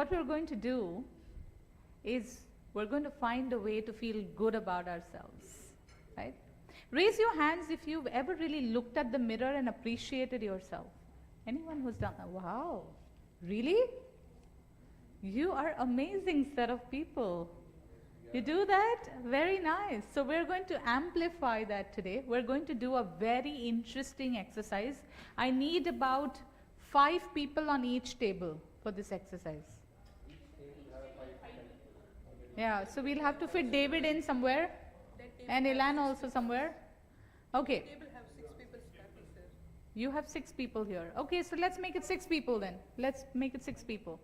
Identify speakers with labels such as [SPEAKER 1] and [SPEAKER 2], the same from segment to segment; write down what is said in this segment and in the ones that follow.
[SPEAKER 1] what we're going to do is we're going to find a way to feel good about ourselves, right? Raise your hands if you've ever really looked at the mirror and appreciated yourself. Anyone who's done that? Wow, really? You are amazing set of people. You do that? Very nice. So we're going to amplify that today. We're going to do a very interesting exercise. I need about 5 people on each table for this exercise. Yeah, so we'll have to fit David in somewhere and Ilan also somewhere. Okay. You have 6 people here. Okay, so let's make it 6 people then. Let's make it 6 people.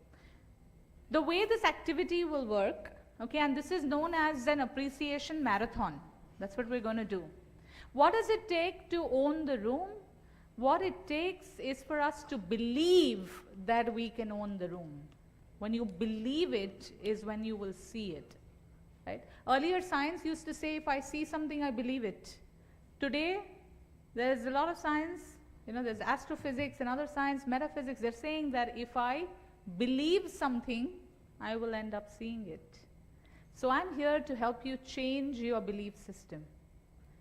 [SPEAKER 1] The way this activity will work, okay, and this is known as an appreciation marathon. That's what we're going to do. What does it take to own the room? What it takes is for us to believe that we can own the room. When you believe it is when you will see it, right? Earlier science used to say, if I see something, I believe it. Today, there's a lot of science, there's astrophysics and other science, metaphysics. They're saying that if I believe something, I will end up seeing it. So I'm here to help you change your belief system.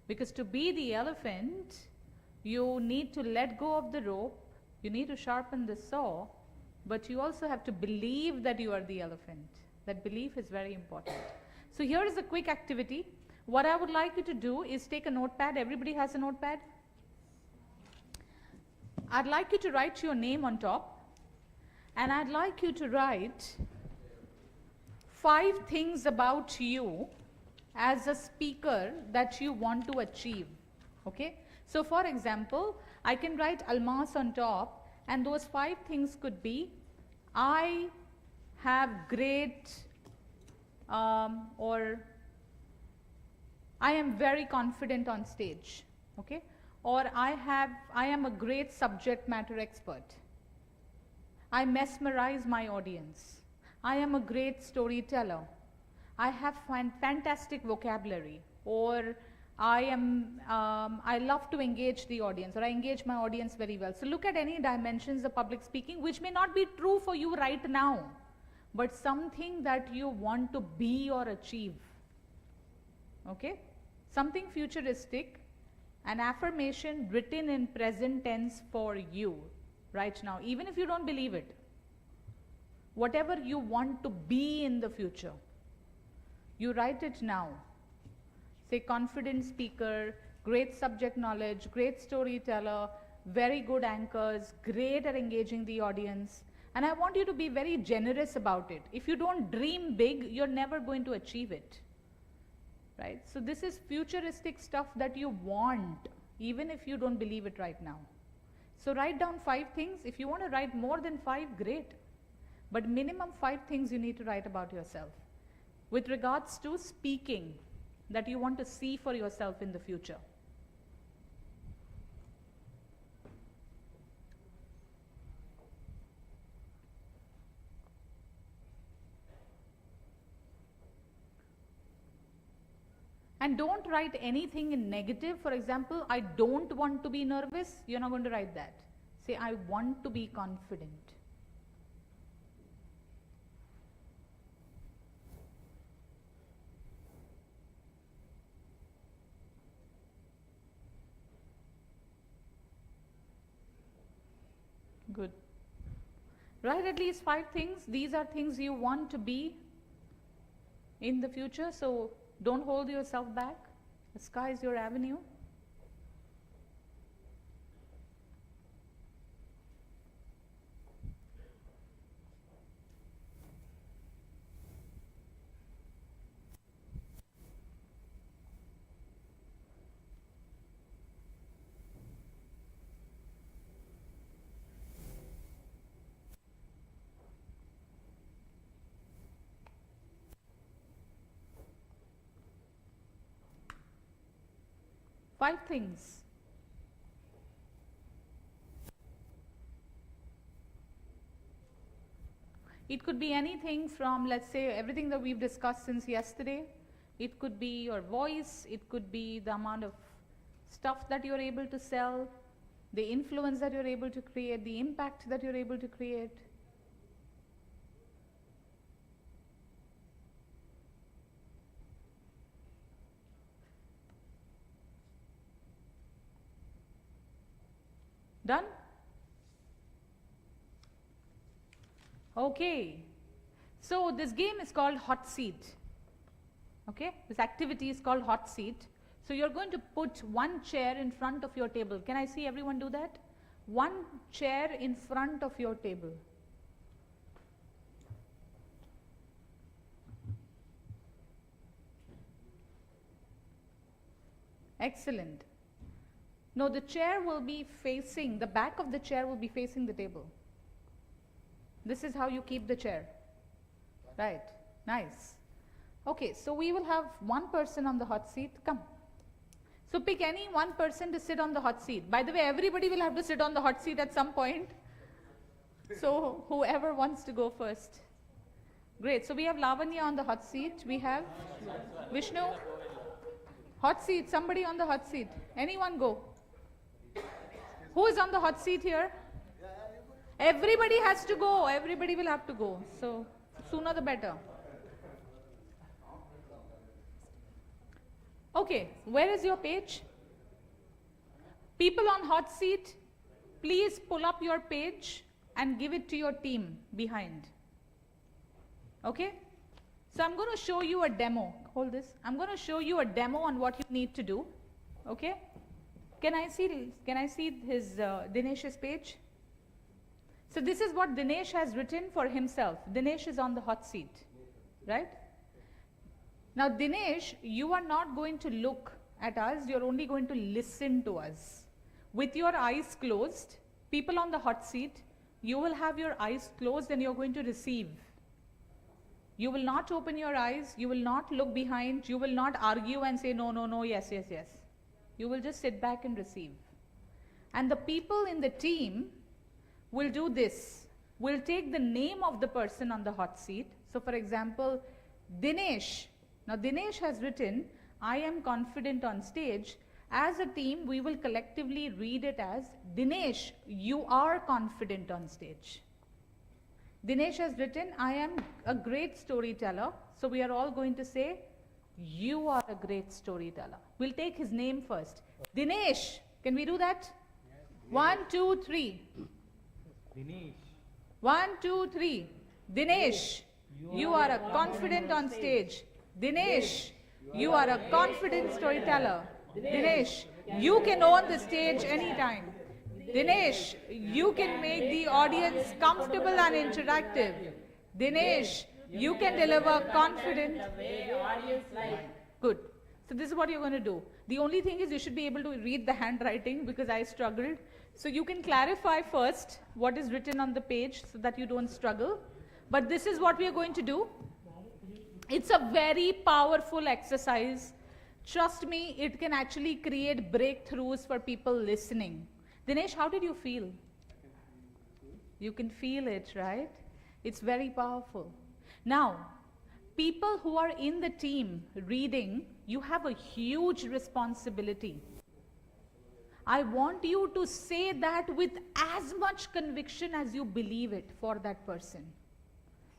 [SPEAKER 1] Because to be the elephant, you need to let go of the rope, you need to sharpen the saw, but you also have to believe that you are the elephant. That belief is very important. So here is a quick activity. What I would like you to do is take a notepad. Everybody has a notepad? I'd like you to write your name on top, and I'd like you to write 5 things about you as a speaker that you want to achieve, okay? So for example, I can write Almas on top, and those 5 things could be, I have great, or I am very confident on stage, okay? Or I am a great subject matter expert. I mesmerize my audience. I am a great storyteller. I have fantastic vocabulary. Or I love to engage the audience, or I engage my audience very well. So look at any dimensions of public speaking which may not be true for you right now, but something that you want to be or achieve. Okay? Something futuristic, an affirmation written in present tense for you right now, even if you don't believe it. Whatever you want to be in the future, you write it now. Say confident speaker, great subject knowledge, great storyteller, very good anchors, great at engaging the audience. And I want you to be very generous about it. If you don't dream big, you're never going to achieve it. Right? So this is futuristic stuff that you want, even if you don't believe it right now. So write down 5 things. If you want to write more than 5, great. But minimum 5 things you need to write about yourself. With regards to speaking, that you want to see for yourself in the future. And don't write anything in negative. For example, I don't want to be nervous. You're not going to write that. Say, I want to be confident. Good. Write at least 5 things. These are things you want to be in the future. So don't hold yourself back. The sky is your avenue. Five things. It could be anything from, let's say, everything that we've discussed since yesterday. It could be your voice, it could be the amount of stuff that you're able to sell, the influence that you're able to create, the impact that you're able to create. Done? Okay. So this game is called hot seat. Okay, this activity is called hot seat. So you're going to put one chair in front of your table. Can I see everyone do that? One chair in front of your table. Excellent. No, the chair will be facing, the back of the chair will be facing the table. This is how you keep the chair. Right, nice. Okay, so we will have one person on the hot seat. Come. So pick any one person to sit on the hot seat. By the way, everybody will have to sit on the hot seat at some point. So whoever wants to go first. Great, so we have Lavanya on the hot seat. We have Vishnu. Hot seat, somebody on the hot seat. Anyone go. Who is on the hot seat here? Everybody has to go. Everybody will have to go. So sooner the better. Okay, where is your page? People on hot seat, please pull up your page and give it to your team behind. Okay? So I'm going to show you a demo. Hold this. I'm going to show you a demo on what you need to do. Okay? Can I see his Dinesh's page? So this is what Dinesh has written for himself. Dinesh is on the hot seat, right? Now Dinesh, you are not going to look at us, you're only going to listen to us. With your eyes closed, people on the hot seat, you will have your eyes closed and you're going to receive. You will not open your eyes, you will not look behind, you will not argue and say no, no, no, yes, yes, yes. You will just sit back and receive. And the people in the team will do this. We'll take the name of the person on the hot seat. So for example, Dinesh. Now Dinesh has written, I am confident on stage. As a team, we will collectively read it as, Dinesh, you are confident on stage. Dinesh has written, I am a great storyteller. So we are all going to say, you are a great storyteller. We'll take his name first. Dinesh, can we do that? 1, 2, 3.
[SPEAKER 2] Dinesh.
[SPEAKER 1] 1, 2, 3. Dinesh, you are a confident on stage. Dinesh, you are a confident storyteller. Dinesh, you can own the stage anytime. Dinesh, you can make the audience comfortable and interactive. Dinesh, you can deliver confident. Good. So this is what you're going to do. The only thing is you should be able to read the handwriting because I struggled. So you can clarify first what is written on the page so that you don't struggle. But this is what we are going to do. It's a very powerful exercise. Trust me, it can actually create breakthroughs for people listening. Dinesh, how did you feel? You can feel it, right? It's very powerful. Now, people who are in the team reading, you have a huge responsibility. I want you to say that with as much conviction as you believe it for that person.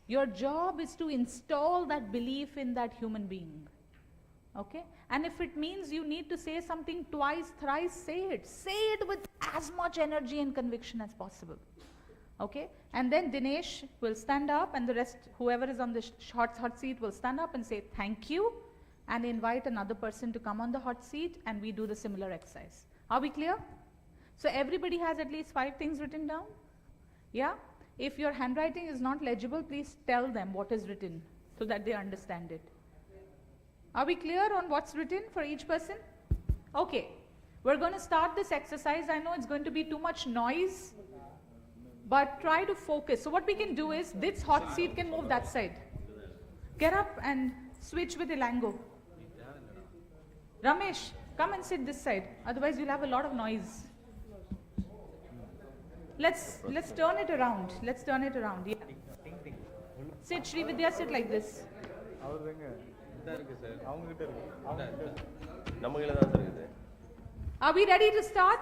[SPEAKER 1] Your job is to install that belief in that human being. Okay? And if it means you need to say something twice, thrice, say it. Say it with as much energy and conviction as possible. Okay? And then Dinesh will stand up and the rest, whoever is on the hot seat will stand up and say thank you and invite another person to come on the hot seat and we do the similar exercise. Are we clear? So everybody has at least 5 things written down? Yeah? If your handwriting is not legible, please tell them what is written so that they understand it. Are we clear on what's written for each person? Okay. We're going to start this exercise. I know it's going to be too much noise, but try to focus. So what we can do is, this hot seat can move that side. Get up and switch with Elango. Ramesh, come and sit this side. Otherwise you'll have a lot of noise. Let's turn it around. Let's turn it around. Yeah. Sit, Srividya, sit like this. Are we ready to start?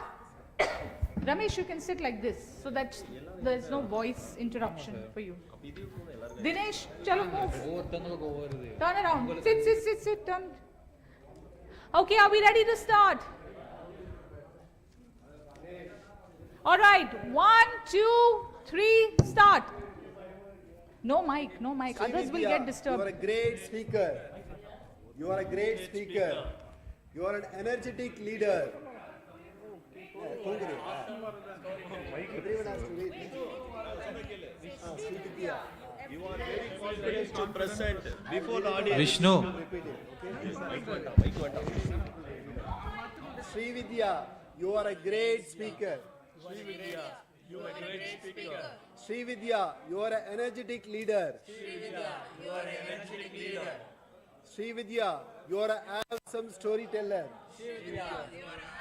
[SPEAKER 1] Ramesh, you can sit like this so that there is no voice interruption for you. Dinesh, chalo move. Turn around. Sit, turn. Okay, are we ready to start? All right, 1, 2, 3, start. No mic, no mic. Others will
[SPEAKER 3] Srividya,
[SPEAKER 1] get
[SPEAKER 3] you are
[SPEAKER 1] disturbed.
[SPEAKER 3] a great speaker. You are a great speaker. You are an energetic leader. Everyone has to read. Srividya.
[SPEAKER 4] You are very confident to present before the audience.
[SPEAKER 5] Vishnu,
[SPEAKER 3] Repeat it, okay?
[SPEAKER 4] Mic went up.
[SPEAKER 3] Srividya, you are a great speaker.
[SPEAKER 4] Srividya, you are a great speaker.
[SPEAKER 3] Srividya, you are an energetic leader.
[SPEAKER 4] Srividya, you are an energetic leader.
[SPEAKER 3] Srividya, you are an awesome storyteller.
[SPEAKER 4] Srividya, you are an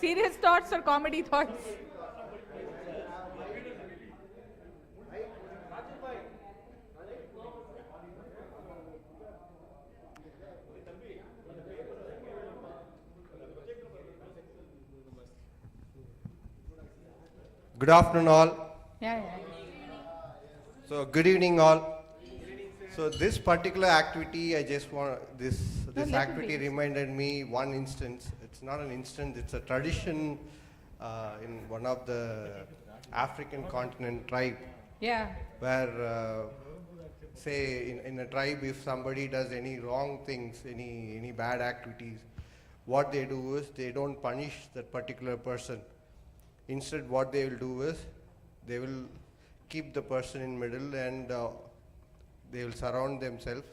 [SPEAKER 1] Serious thoughts or comedy thoughts?
[SPEAKER 5] Good afternoon, all.
[SPEAKER 1] Yeah.
[SPEAKER 5] So, good evening, all. So, this particular activity, I just want this
[SPEAKER 1] let me
[SPEAKER 5] activity
[SPEAKER 1] please.
[SPEAKER 5] reminded me one instance. It's not an instance; it's a tradition in one of the African continent tribe,
[SPEAKER 1] Yeah.
[SPEAKER 5] where say in a tribe, if somebody does any wrong things, any bad activities, what they do is they don't punish that particular person. Instead, what they will do is they will keep the person in middle, and they will surround themselves,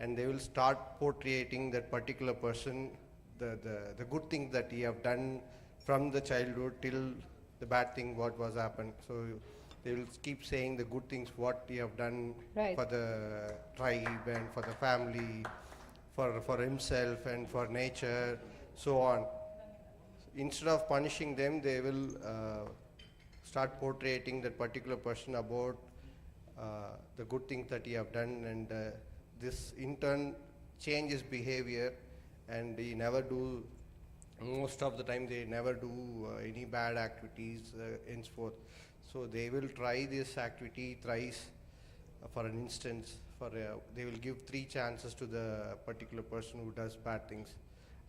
[SPEAKER 5] and they will start portraying that particular person, the good things that he have done from the childhood till the bad thing what was happened. So they will keep saying the good things what he have done
[SPEAKER 1] Right.
[SPEAKER 5] for the tribe and for the family, for himself and for nature, so on. Instead of punishing them, they will start portraying that particular person about the good things that he have done, and this in turn changes behavior, and he never do, most of the time they never do any bad activities henceforth. So they will try this activity thrice for an instance, they will give 3 chances to the particular person who does bad things.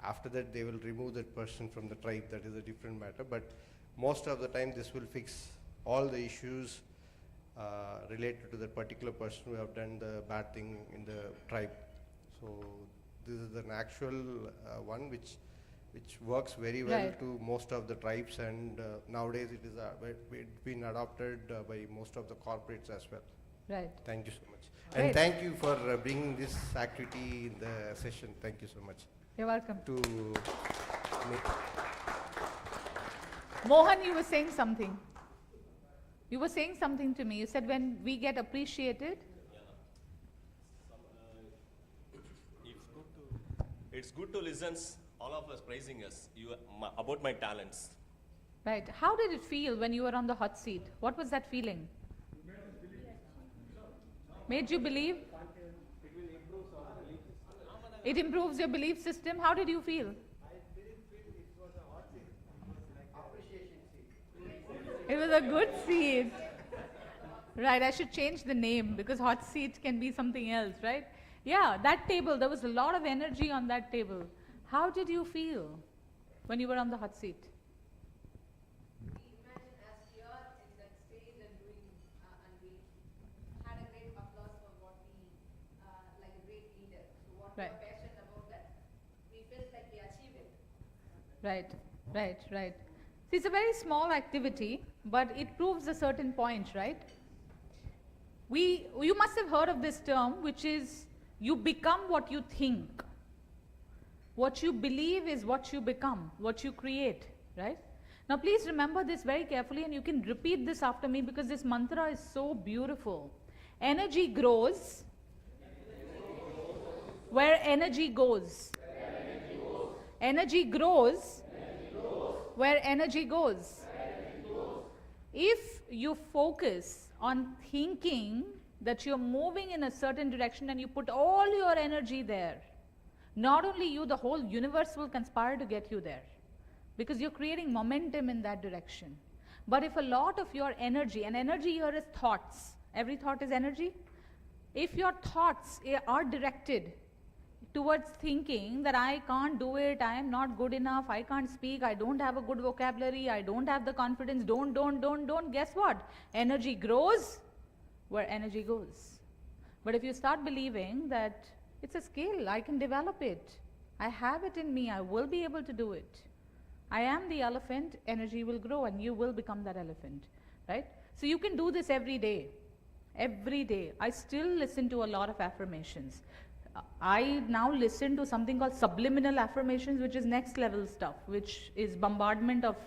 [SPEAKER 5] After that, they will remove that person from the tribe. That is a different matter. But most of the time, this will fix all the issues related to that particular person who have done the bad thing in the tribe. So this is an actual one which works very well
[SPEAKER 1] Right.
[SPEAKER 5] to most of the tribes, and nowadays it is it's been adopted by most of the corporates as well.
[SPEAKER 1] Right.
[SPEAKER 5] Thank you so much.
[SPEAKER 1] Great.
[SPEAKER 5] And thank you for bringing this activity in the session. Thank you so much.
[SPEAKER 1] You're welcome.
[SPEAKER 5] To make
[SPEAKER 1] Mohan, you were saying something. You were saying something to me. You said when we get appreciated.
[SPEAKER 4] It's good to listen all of us praising us about my talents.
[SPEAKER 1] Right. How did it feel when you were on the hot seat? What was that feeling? Made you believe? It improves your belief system. How did you feel? It was a good seat. Right, I should change the name because hot seat can be something else, right? Yeah, that table, there was a lot of energy on that table. How did you feel when you were on the hot seat?
[SPEAKER 6] Imagine as we are in that stage and doing, and we had a great applause for what we, like a great leader. So what we
[SPEAKER 1] Right.
[SPEAKER 6] are passionate about that, we felt like we achieved it.
[SPEAKER 1] Right. See, it's a very small activity, but it proves a certain point, right? You must have heard of this term, which is you become what you think. What you believe is what you become, what you create, right? Now please remember this very carefully, and you can repeat this after me because this mantra is so beautiful. Energy grows where energy goes. Energy grows where energy goes. If you focus on thinking that you're moving in a certain direction and you put all your energy there, not only you, the whole universe will conspire to get you there because you're creating momentum in that direction. But if a lot of your energy, and energy here is thoughts, every thought is energy. If your thoughts are directed towards thinking that I can't do it, I am not good enough, I can't speak, I don't have a good vocabulary, I don't have the confidence, don't, guess what? Energy grows where energy goes. But if you start believing that it's a skill, I can develop it, I have it in me, I will be able to do it. I am the elephant, energy will grow and you will become that elephant, right? So you can do this every day. Every day. I still listen to a lot of affirmations. I now listen to something called subliminal affirmations, which is next level stuff, which is bombardment of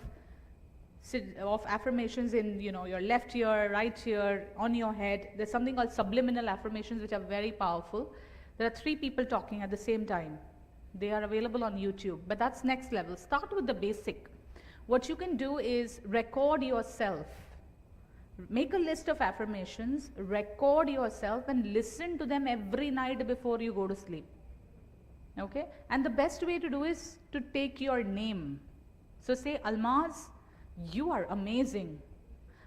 [SPEAKER 1] affirmations in your left ear, right ear, on your head. There's something called subliminal affirmations which are very powerful. There are 3 people talking at the same time. They are available on YouTube, but that's next level. Start with the basic. What you can do is record yourself. Make a list of affirmations, record yourself and listen to them every night before you go to sleep. Okay? And the best way to do is to take your name. So say, Almaz, you are amazing.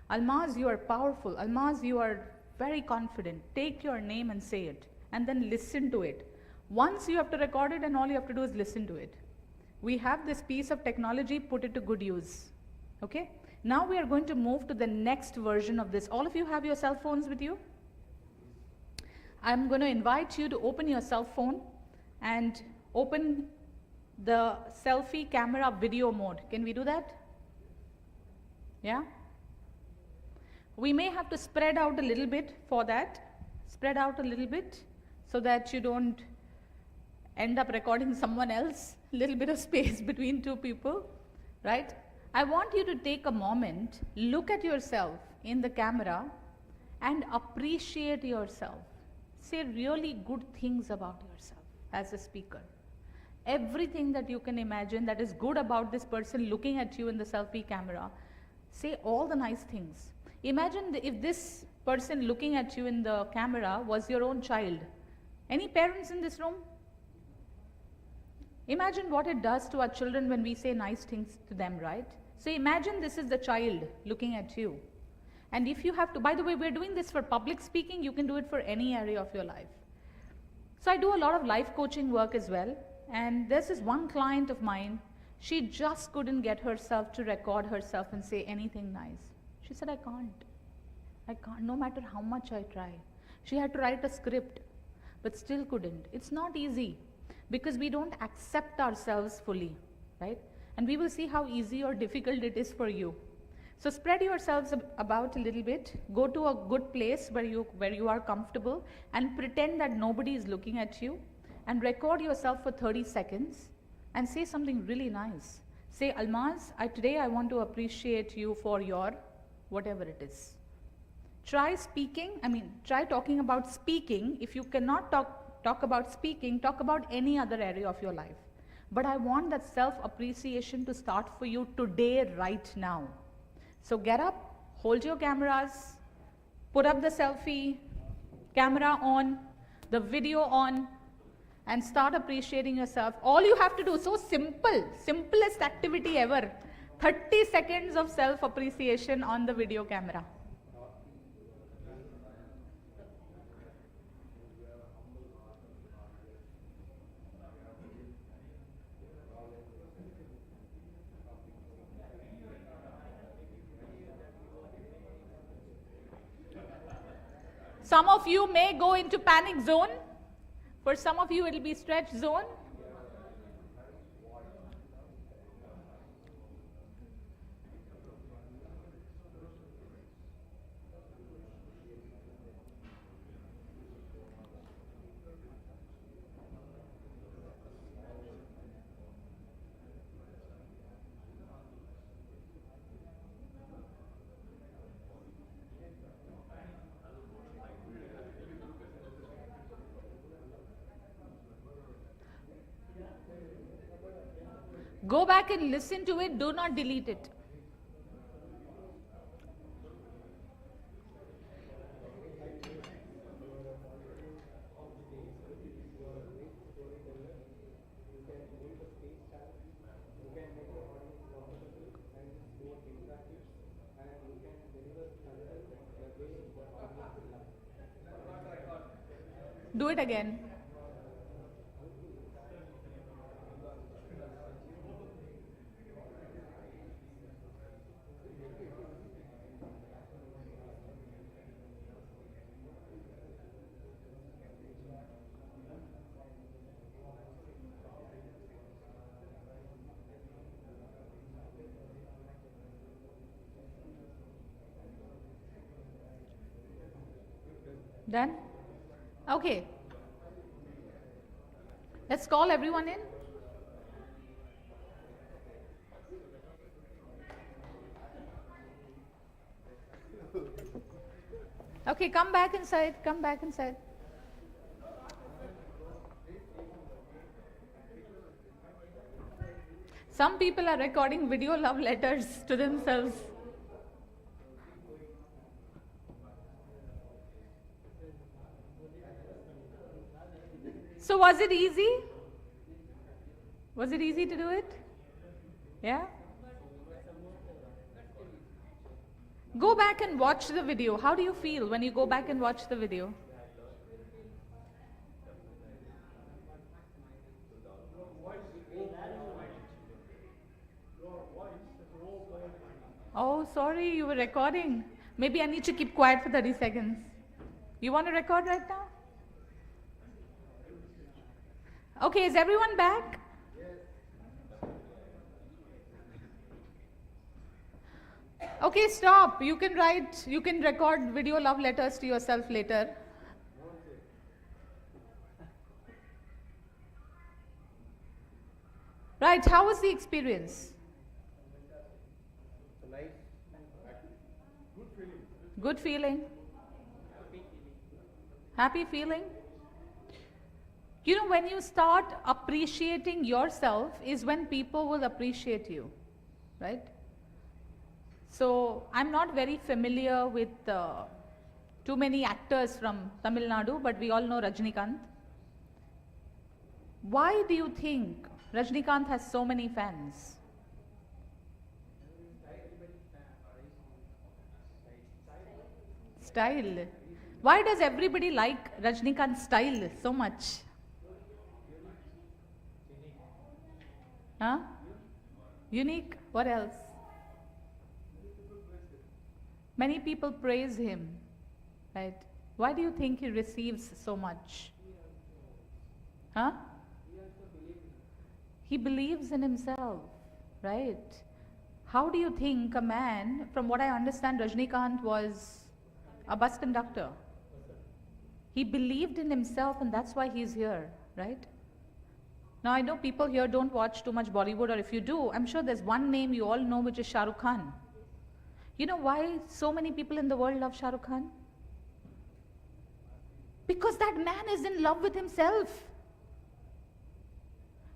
[SPEAKER 1] Almaz, you are powerful. Almaz, you are very confident. Take your name and say it, and then listen to it. Once you have to record it, and all you have to do is listen to it. We have this piece of technology, put it to good use. Okay? Now we are going to move to the next version of this. All of you have your cell phones with you? I'm going to invite you to open your cell phone and open the selfie camera video mode. Can we do that? Yeah? We may have to spread out a little bit for that. Spread out a little bit so that you don't end up recording someone else. Little bit of space between two people, right? I want you to take a moment, look at yourself in the camera and appreciate yourself. Say really good things about yourself as a speaker. Everything that you can imagine that is good about this person looking at you in the selfie camera, say all the nice things. Imagine if this person looking at you in the camera was your own child. Any parents in this room? Imagine what it does to our children when we say nice things to them, right? So imagine this is the child looking at you. And if you have to, by the way, we're doing this for public speaking, you can do it for any area of your life. So I do a lot of life coaching work as well. And there's this one client of mine, she just couldn't get herself to record herself and say anything nice. She said, I can't, no matter how much I try. She had to write a script, but still couldn't. It's not easy because we don't accept ourselves fully, right? And we will see how easy or difficult it is for you. So spread yourselves about a little bit, go to a good place where you are comfortable and pretend that nobody is looking at you and record yourself for 30 seconds and say something really nice. Say, Almaz, today I want to appreciate you for your whatever it is. Try talking about speaking. If you cannot talk about speaking, talk about any other area of your life. But I want that self-appreciation to start for you today, right now. So get up, hold your cameras, put up the selfie, camera on, the video on, and start appreciating yourself. All you have to do, so simple, simplest activity ever, 30 seconds of self-appreciation on the video camera. Some of you may go into panic zone. For some of you, it will be stretch zone. Go back and listen to it, do not delete it. Do it again. Done? Okay. Let's call everyone in. Okay, come back inside. Come back inside. Some people are recording video love letters to themselves. So was it easy? Was it easy to do it? Yeah? Go back and watch the video. How do you feel when you go back and watch the video? Oh, sorry, you were recording. Maybe I need to keep quiet for 30 seconds. You want to record right now? Okay, is everyone back? Okay, stop. You can record video love letters to yourself later. Right, how was the experience? Good feeling. Happy feeling? You know, when you start appreciating yourself is when people will appreciate you, right? So, I'm not very familiar with too many actors from Tamil Nadu, but we all know Rajnikant. Why do you think Rajnikant has so many fans? Style. Why does everybody like Rajnikant's style so much? Huh? Unique? What else? Many people praise him, right? Why do you think he receives so much? Huh? He believes in himself, right? How do you think a man, from what I understand, Rajnikant was a bus conductor. He believed in himself and that's why he's here, right? Now I know people here don't watch too much Bollywood, or if you do, I'm sure there's one name you all know, which is Shah Rukh Khan. You know why so many people in the world love Shah Rukh Khan? Because that man is in love with himself.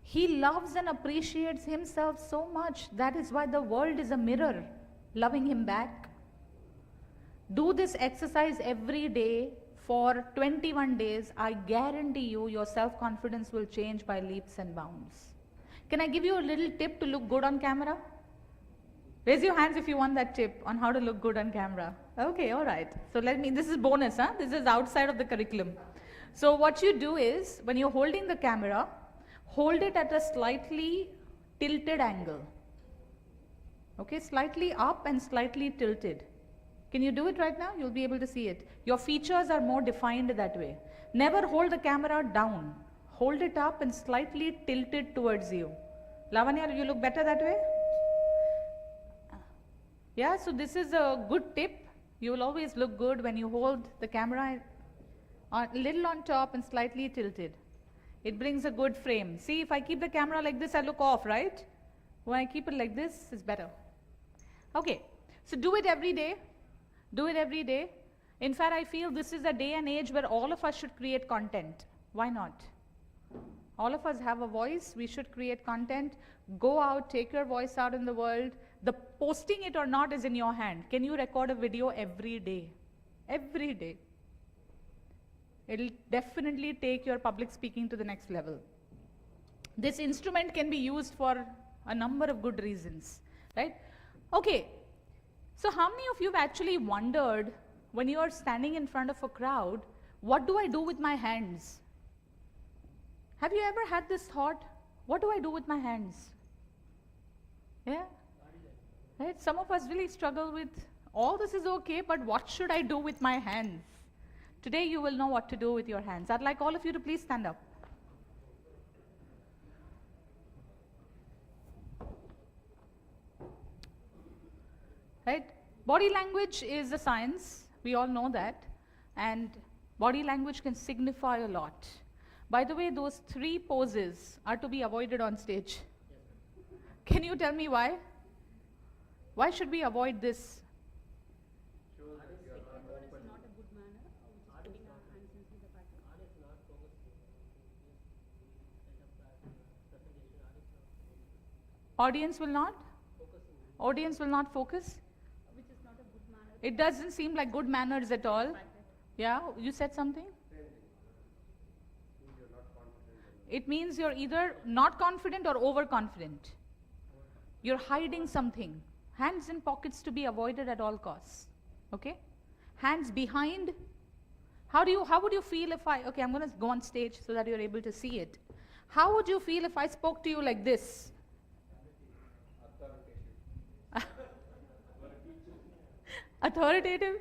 [SPEAKER 1] He loves and appreciates himself so much. That is why the world is a mirror, loving him back. Do this exercise every day for 21 days. I guarantee you, your self-confidence will change by leaps and bounds. Can I give you a little tip to look good on camera? Raise your hands if you want that tip on how to look good on camera. Okay, all right. So this is bonus, huh? This is outside of the curriculum. So what you do is, when you're holding the camera, hold it at a slightly tilted angle. Okay, slightly up and slightly tilted. Can you do it right now? You'll be able to see it. Your features are more defined that way. Never hold the camera down. Hold it up and slightly tilted towards you. Lavanya, you look better that way? Yeah, so this is a good tip. You will always look good when you hold the camera a little on top and slightly tilted. It brings a good frame. See, if I keep the camera like this, I look off, right? When I keep it like this, it's better. Okay, so do it every day. Do it every day. In fact, I feel this is a day and age where all of us should create content. Why not? All of us have a voice. We should create content. Go out, take your voice out in the world. The posting it or not is in your hand. Can you record a video every day? Every day. It'll definitely take your public speaking to the next level. This instrument can be used for a number of good reasons, right? Okay. So how many of you have actually wondered, when you are standing in front of a crowd, what do I do with my hands? Have you ever had this thought? What do I do with my hands? Yeah? Right? Some of us really struggle with, all this is okay, but what should I do with my hands? Today you will know what to do with your hands. I'd like all of you to please stand up. Right? Body language is a science, we all know that, and body language can signify a lot. By the way, those 3 poses are to be avoided on stage. Can you tell me why? Why should we avoid this? Audience will not? Audience will not focus?
[SPEAKER 7] Which is not a good manner.
[SPEAKER 1] It doesn't seem like good manners at all. Yeah, you said something? It means you're either not confident or overconfident. You're hiding something. Hands in pockets to be avoided at all costs. Okay? Hands behind. How would you feel if okay, I'm going to go on stage so that you're able to see it. How would you feel if I spoke to you like this? Authoritative?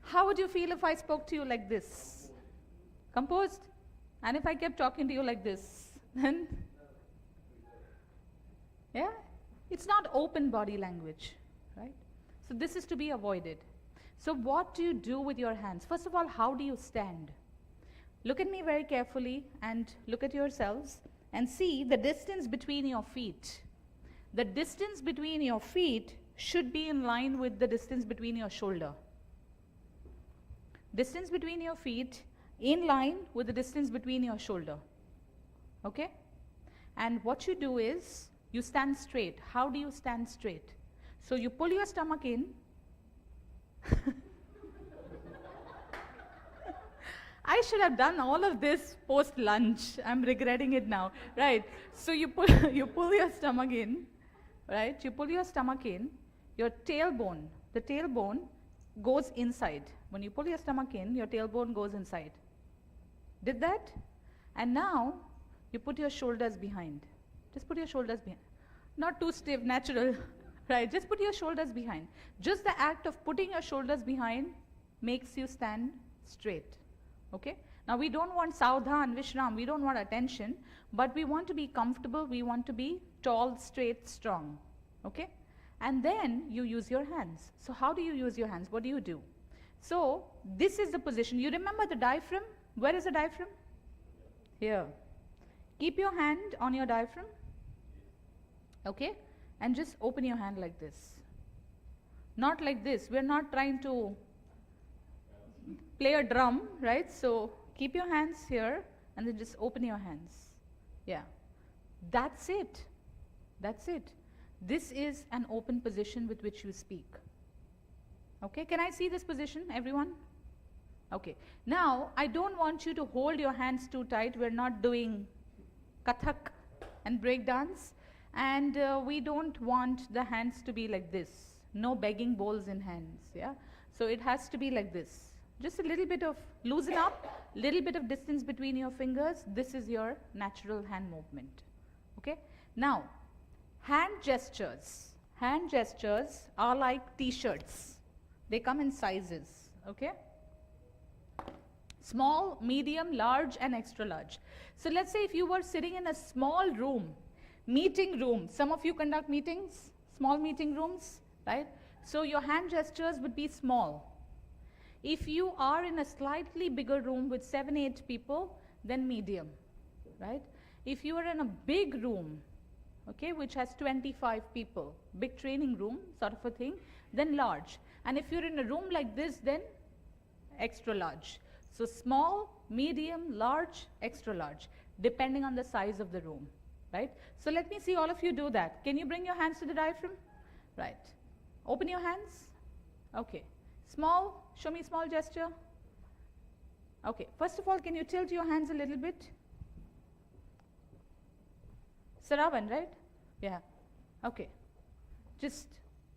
[SPEAKER 1] How would you feel if I spoke to you like this? Composed? And if I kept talking to you like this, then? Yeah? It's not open body language, right? So this is to be avoided. So what do you do with your hands? First of all, how do you stand? Look at me very carefully and look at yourselves and see the distance between your feet. The distance between your feet should be in line with the distance between your shoulder. Distance between your feet in line with the distance between your shoulder. Okay? And what you do is, you stand straight. How do you stand straight? So you pull your stomach in. I should have done all of this post-lunch. I'm regretting it now. Right. So you pull your stomach in. Right. You pull your stomach in. Your tailbone, the tailbone goes inside. When you pull your stomach in, your tailbone goes inside. Did that? And now you put your shoulders behind. Just put your shoulders behind. Not too stiff, natural. Right, just put your shoulders behind. Just the act of putting your shoulders behind makes you stand straight. Okay? Now we don't want Saudhan, Vishram, we don't want attention, but we want to be comfortable, we want to be tall, straight, strong. Okay? And then you use your hands. So how do you use your hands? What do you do? So this is the position. You remember the diaphragm? Where is the diaphragm? Here. Keep your hand on your diaphragm. Okay? And just open your hand like this. Not like this. We're not trying to play a drum, right? So keep your hands here and then just open your hands. Yeah. That's it. That's it. This is an open position with which you speak. Okay, can I see this position, everyone? Okay. Now, I don't want you to hold your hands too tight. We're not doing Kathak and break dance. And we don't want the hands to be like this. No begging bowls in hands, yeah? So it has to be like this. Just a little bit of loosen up, little bit of distance between your fingers. This is your natural hand movement, okay? Now, hand gestures. Hand gestures are like t-shirts. They come in sizes, okay? Small, medium, large, and extra large. So let's say if you were sitting in a small room, meeting room, some of you conduct meetings, small meeting rooms, right? So your hand gestures would be small. If you are in a slightly bigger room with 7, 8 people, then medium, right? If you are in a big room, okay, which has 25 people, big training room sort of a thing, then large. And if you're in a room like this, then extra large. So small, medium, large, extra large, depending on the size of the room, right? So let me see all of you do that. Can you bring your hands to the diaphragm? Right. Open your hands. Okay. Small, show me small gesture. Okay. First of all, can you tilt your hands a little bit? Saravan, right? Yeah. Okay. Just,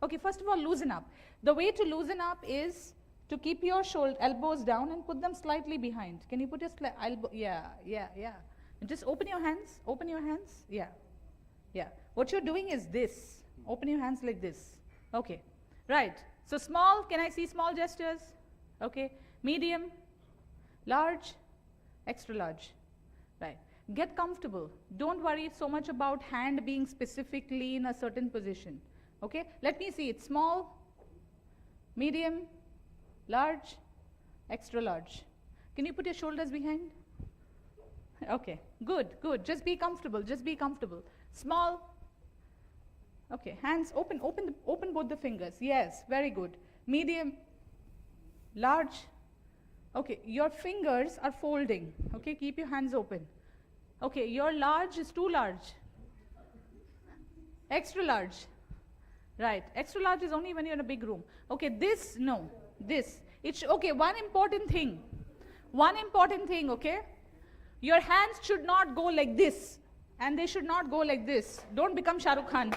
[SPEAKER 1] okay, first of all, loosen up. The way to loosen up is to keep your elbows down and put them slightly behind. Can you put your elbow? Yeah. And just open your hands. Open your hands. Yeah. What you're doing is this. Open your hands like this. Okay. Right. So small, can I see small gestures? Okay. Medium, large, extra large. Right. Get comfortable. Don't worry so much about hand being specifically in a certain position. Okay. Let me see it. Small, medium, large, extra large. Can you put your shoulders behind? Okay, good. Just be comfortable. Small. Okay, hands open both the fingers. Yes, very good. Medium, large. Okay, your fingers are folding. Okay, keep your hands open. Okay, your large is too large. Extra large. Right. Extra large is only when you're in a big room. Okay, this, no. This. Okay, one important thing. One important thing, okay? Your hands should not go like this. And they should not go like this. Don't become Shah Rukh Khan.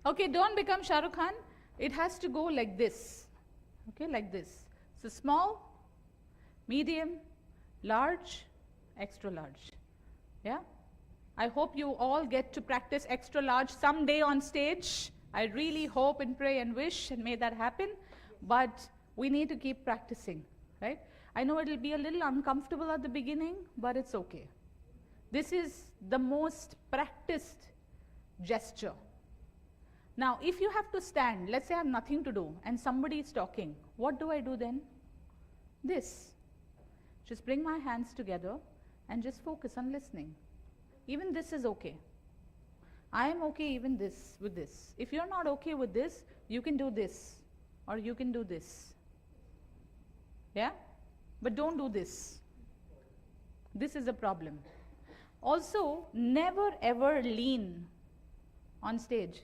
[SPEAKER 1] Okay, don't become Shah Rukh Khan. It has to go like this. Okay, like this. So small, medium, large, extra large. Yeah? I hope you all get to practice extra large someday on stage. I really hope and pray and wish and may that happen. But we need to keep practicing, right? I know it'll be a little uncomfortable at the beginning, but it's okay. This is the most practiced gesture. Now, if you have to stand, let's say I have nothing to do and somebody is talking, what do I do then? This. Just bring my hands together and just focus on listening. Even this is okay. I am okay even this with this. If you're not okay with this, you can do this or you can do this. Yeah? But don't do this. This is a problem. Also, never ever lean on stage.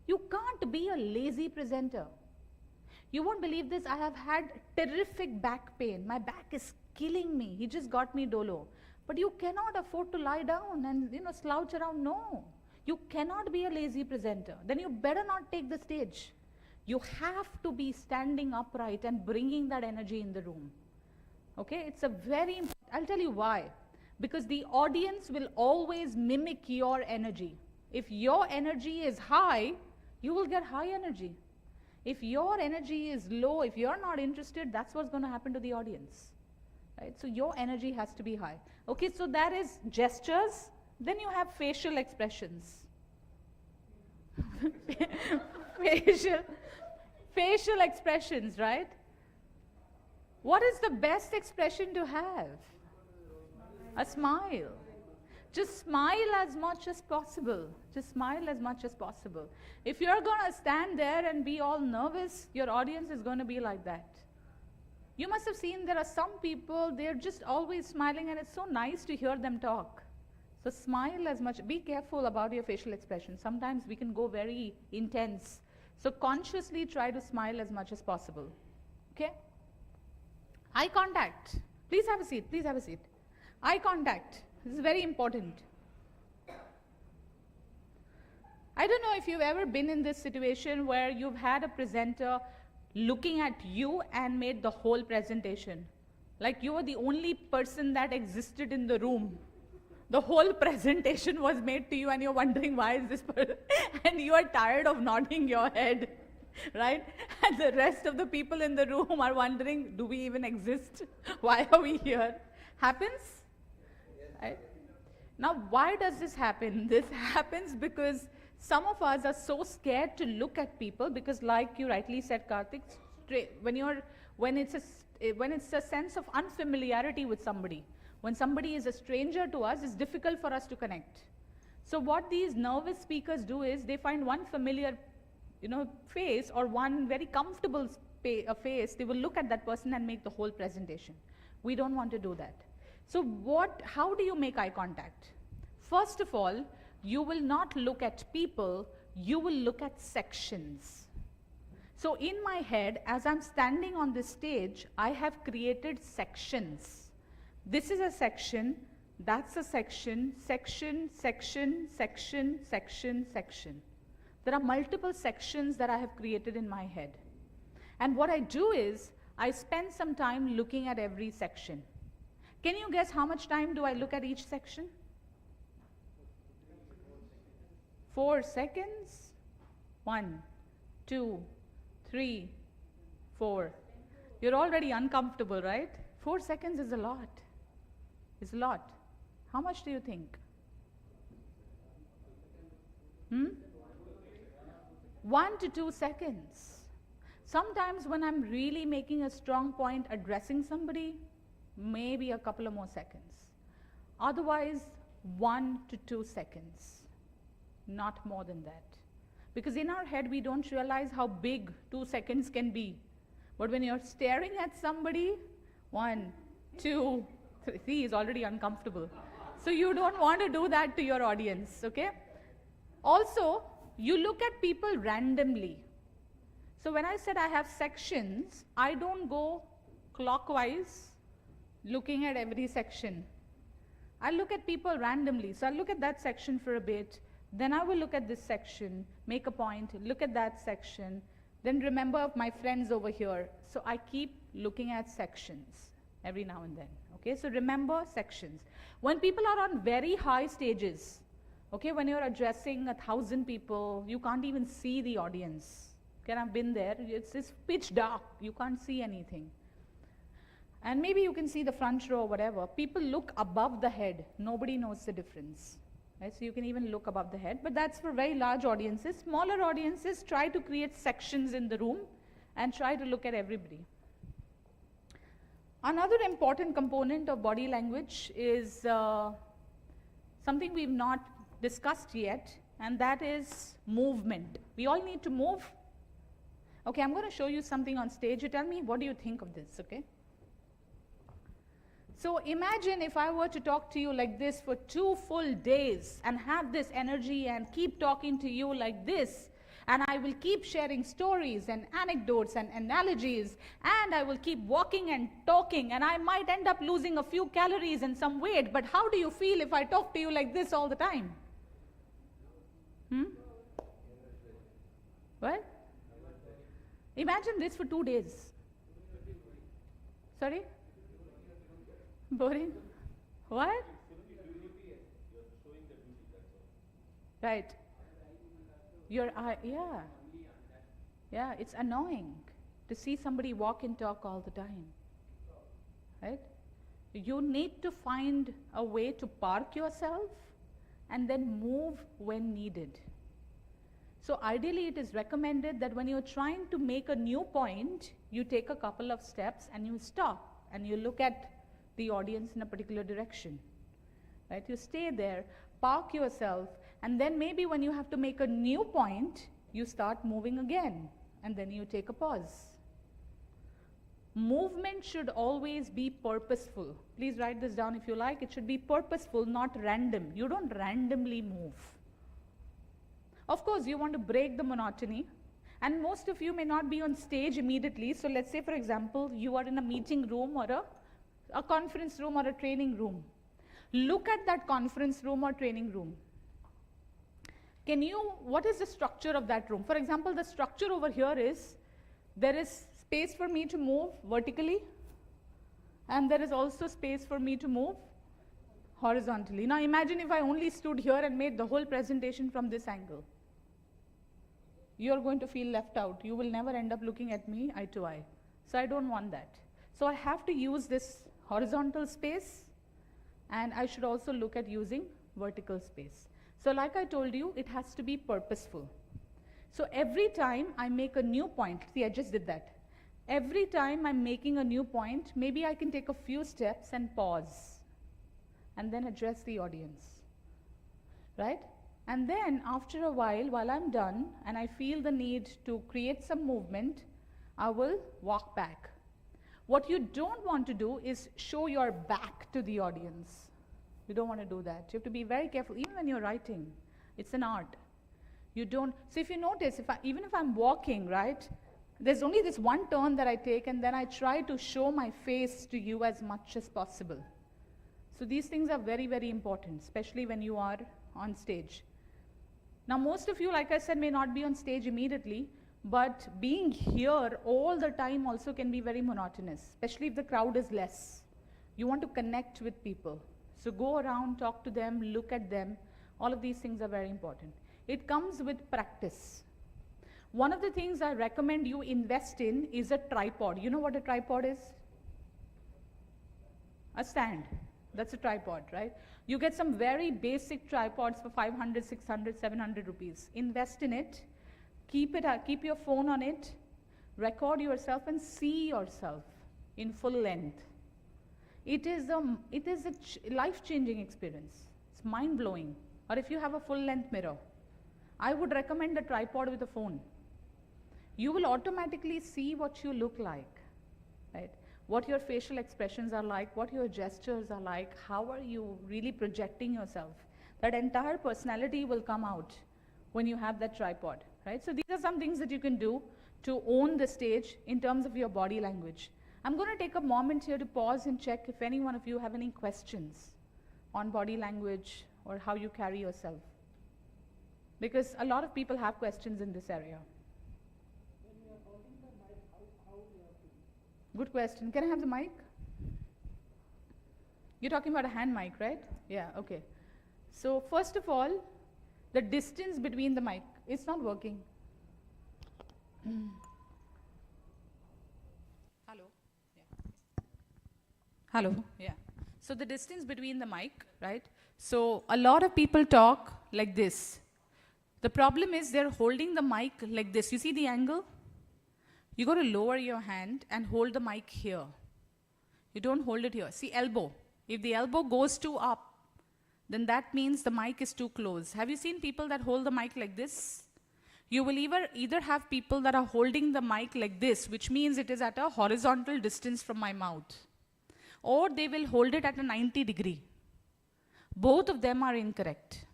[SPEAKER 1] You can't be a lazy presenter. You won't believe this. I have had terrific back pain. My back is killing me. He just got me dolo. But you cannot afford to lie down and slouch around. No. You cannot be a lazy presenter. Then you better not take the stage. You have to be standing upright and bringing that energy in the room. Okay? It's a very, I'll tell you why. Because the audience will always mimic your energy. If your energy is high, you will get high energy. If your energy is low, if you're not interested, that's what's going to happen to the audience. Right? So your energy has to be high. Okay, so that is gestures. Then you have facial expressions. facial expressions, right? What is the best expression to have? A smile. Just smile as much as possible. Just smile as much as possible. If you're going to stand there and be all nervous, your audience is going to be like that. You must have seen there are some people, they're just always smiling and it's so nice to hear them talk. So smile as much. Be careful about your facial expression. Sometimes we can go very intense. So consciously try to smile as much as possible. Okay? Eye contact. Please have a seat. Please have a seat. Eye contact. This is very important. I don't know if you've ever been in this situation where you've had a presenter looking at you and made the whole presentation. Like you were the only person that existed in the room. The whole presentation was made to you and you're wondering why is this person, and you are tired of nodding your head, right? And the rest of the people in the room are wondering, do we even exist? Why are we here? Happens? Right? Now, why does this happen? This happens because some of us are so scared to look at people because, like you rightly said, Karthik, when it's a sense of unfamiliarity with somebody, when somebody is a stranger to us, it's difficult for us to connect. So what these nervous speakers do is they find one familiar, face or one very comfortable face. They will look at that person and make the whole presentation. We don't want to do that. So how do you make eye contact? First of all, you will not look at people, you will look at sections. So in my head, as I'm standing on this stage, I have created sections. This is a section, that's a section, section, section, section, section, section. There are multiple sections that I have created in my head. And what I do is, I spend some time looking at every section. Can you guess how much time do I look at each section? 4 seconds. 1, 2, 3, 4. You're already uncomfortable, right? 4 seconds is a lot. It's a lot. How much do you think? 1 to 2 seconds. Sometimes when I'm really making a strong point addressing somebody, maybe a couple of more seconds. Otherwise, 1 to 2 seconds. Not more than that. Because in our head, we don't realize how big 2 seconds can be. But when you're staring at somebody, 1, 2, 3, is already uncomfortable. So you don't want to do that to your audience, okay? Also, you look at people randomly. So when I said I have sections, I don't go clockwise looking at every section. I look at people randomly. So I'll look at that section for a bit, then I will look at this section, make a point, look at that section, then remember my friends over here. So I keep looking at sections every now and then. Okay, so remember sections. When people are on very high stages, okay, when you're addressing 1,000 people, you can't even see the audience. Okay, I've been there, it's pitch dark, you can't see anything. And maybe you can see the front row or whatever. People look above the head, nobody knows the difference. Right? So you can even look above the head, but that's for very large audiences. Smaller audiences, try to create sections in the room and try to look at everybody. Another important component of body language is something we've not discussed yet, and that is movement. We all need to move. Okay, I'm going to show you something on stage. You tell me, what do you think of this, okay? So imagine if I were to talk to you like this for 2 full days and have this energy and keep talking to you like this, and I will keep sharing stories and anecdotes and analogies, and I will keep walking and talking, and I might end up losing a few calories and some weight, but how do you feel if I talk to you like this all the time? What? Imagine this for 2 days. Sorry? Boring? What? Right. Your eye, yeah. Yeah, it's annoying to see somebody walk and talk all the time. Right? You need to find a way to park yourself and then move when needed. So ideally it is recommended that when you're trying to make a new point, you take a couple of steps and you stop and you look at the audience in a particular direction. Right? You stay there, park yourself, and then maybe when you have to make a new point, you start moving again, and then you take a pause. Movement should always be purposeful. Please write this down if you like. It should be purposeful, not random. You don't randomly move. Of course, you want to break the monotony, and most of you may not be on stage immediately. So let's say, for example, you are in a meeting room or a conference room or a training room. Look at that conference room or training room. What is the structure of that room? For example, the structure over here is, there is space for me to move vertically, and there is also space for me to move horizontally. Now imagine if I only stood here and made the whole presentation from this angle. You're going to feel left out. You will never end up looking at me eye to eye. So I don't want that. So I have to use this horizontal space, and I should also look at using vertical space. So like I told you, it has to be purposeful. So every time I make a new point, see, I just did that. Every time I'm making a new point, maybe I can take a few steps and pause, and then address the audience, right? And then after a while I'm done, and I feel the need to create some movement, I will walk back. What you don't want to do is show your back to the audience. You don't want to do that. You have to be very careful, even when you're writing. It's an art. You don't, so if you notice, even if I'm walking, right, there's only this one turn that I take, and then I try to show my face to you as much as possible. So these things are very, very important, especially when you are on stage. Now most of you, like I said, may not be on stage immediately, but being here all the time also can be very monotonous, especially if the crowd is less. You want to connect with people. So go around, talk to them, look at them. All of these things are very important. It comes with practice. One of the things I recommend you invest in is a tripod. You know what a tripod is? A stand. That's a tripod, right? You get some very basic tripods for 500, 600, 700 rupees. Invest in it. Keep your phone on it. Record yourself and see yourself in full length. It is a life-changing experience. It's mind-blowing. Or if you have a full-length mirror, I would recommend a tripod with a phone. You will automatically see what you look like, right? what your facial expressions are like, what your gestures are like, how are you really projecting yourself. That entire personality will come out when you have that tripod, right? So these are some things that you can do to own the stage in terms of your body language. I'm going to take a moment here to pause and check if any one of you have any questions on body language or how you carry yourself. Because a lot of people have questions in this area. Good question. Can I have the mic? You're talking about a hand mic, right? Yeah, okay. So first of all, the distance between the mic, it's not working. Hello? Yeah. Hello? Yeah. So the distance between the mic, right? So a lot of people talk like this. The problem is they're holding the mic like this. You see the angle? You got to lower your hand and hold the mic here. You don't hold it here. See, elbow. If the elbow goes too up, then that means the mic is too close. Have you seen people that hold the mic like this? You will either have people that are holding the mic like this, which means it is at a horizontal distance from my mouth, or they will hold it at a 90 degree. Both of them are incorrect.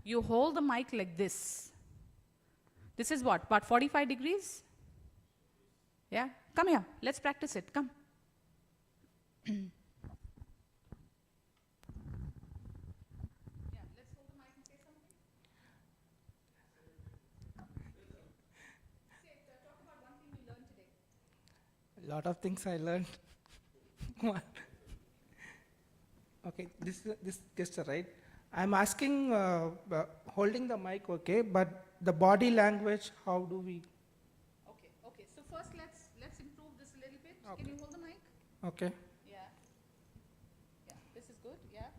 [SPEAKER 1] You hold the mic like this. This is what, about 45 degrees? Yeah, come here, let's practice it, come. Yeah, let's hold the mic and say something. Talk about one thing you learned today.
[SPEAKER 8] A lot of things I learned. One. Okay, this gesture, right? I'm asking, holding the mic, okay, but the body language, how do we?
[SPEAKER 1] Okay. So first let's improve this a little bit.
[SPEAKER 8] Okay.
[SPEAKER 1] Can you hold the mic?
[SPEAKER 8] Okay,
[SPEAKER 1] Yeah. Yeah. This is good. Yeah.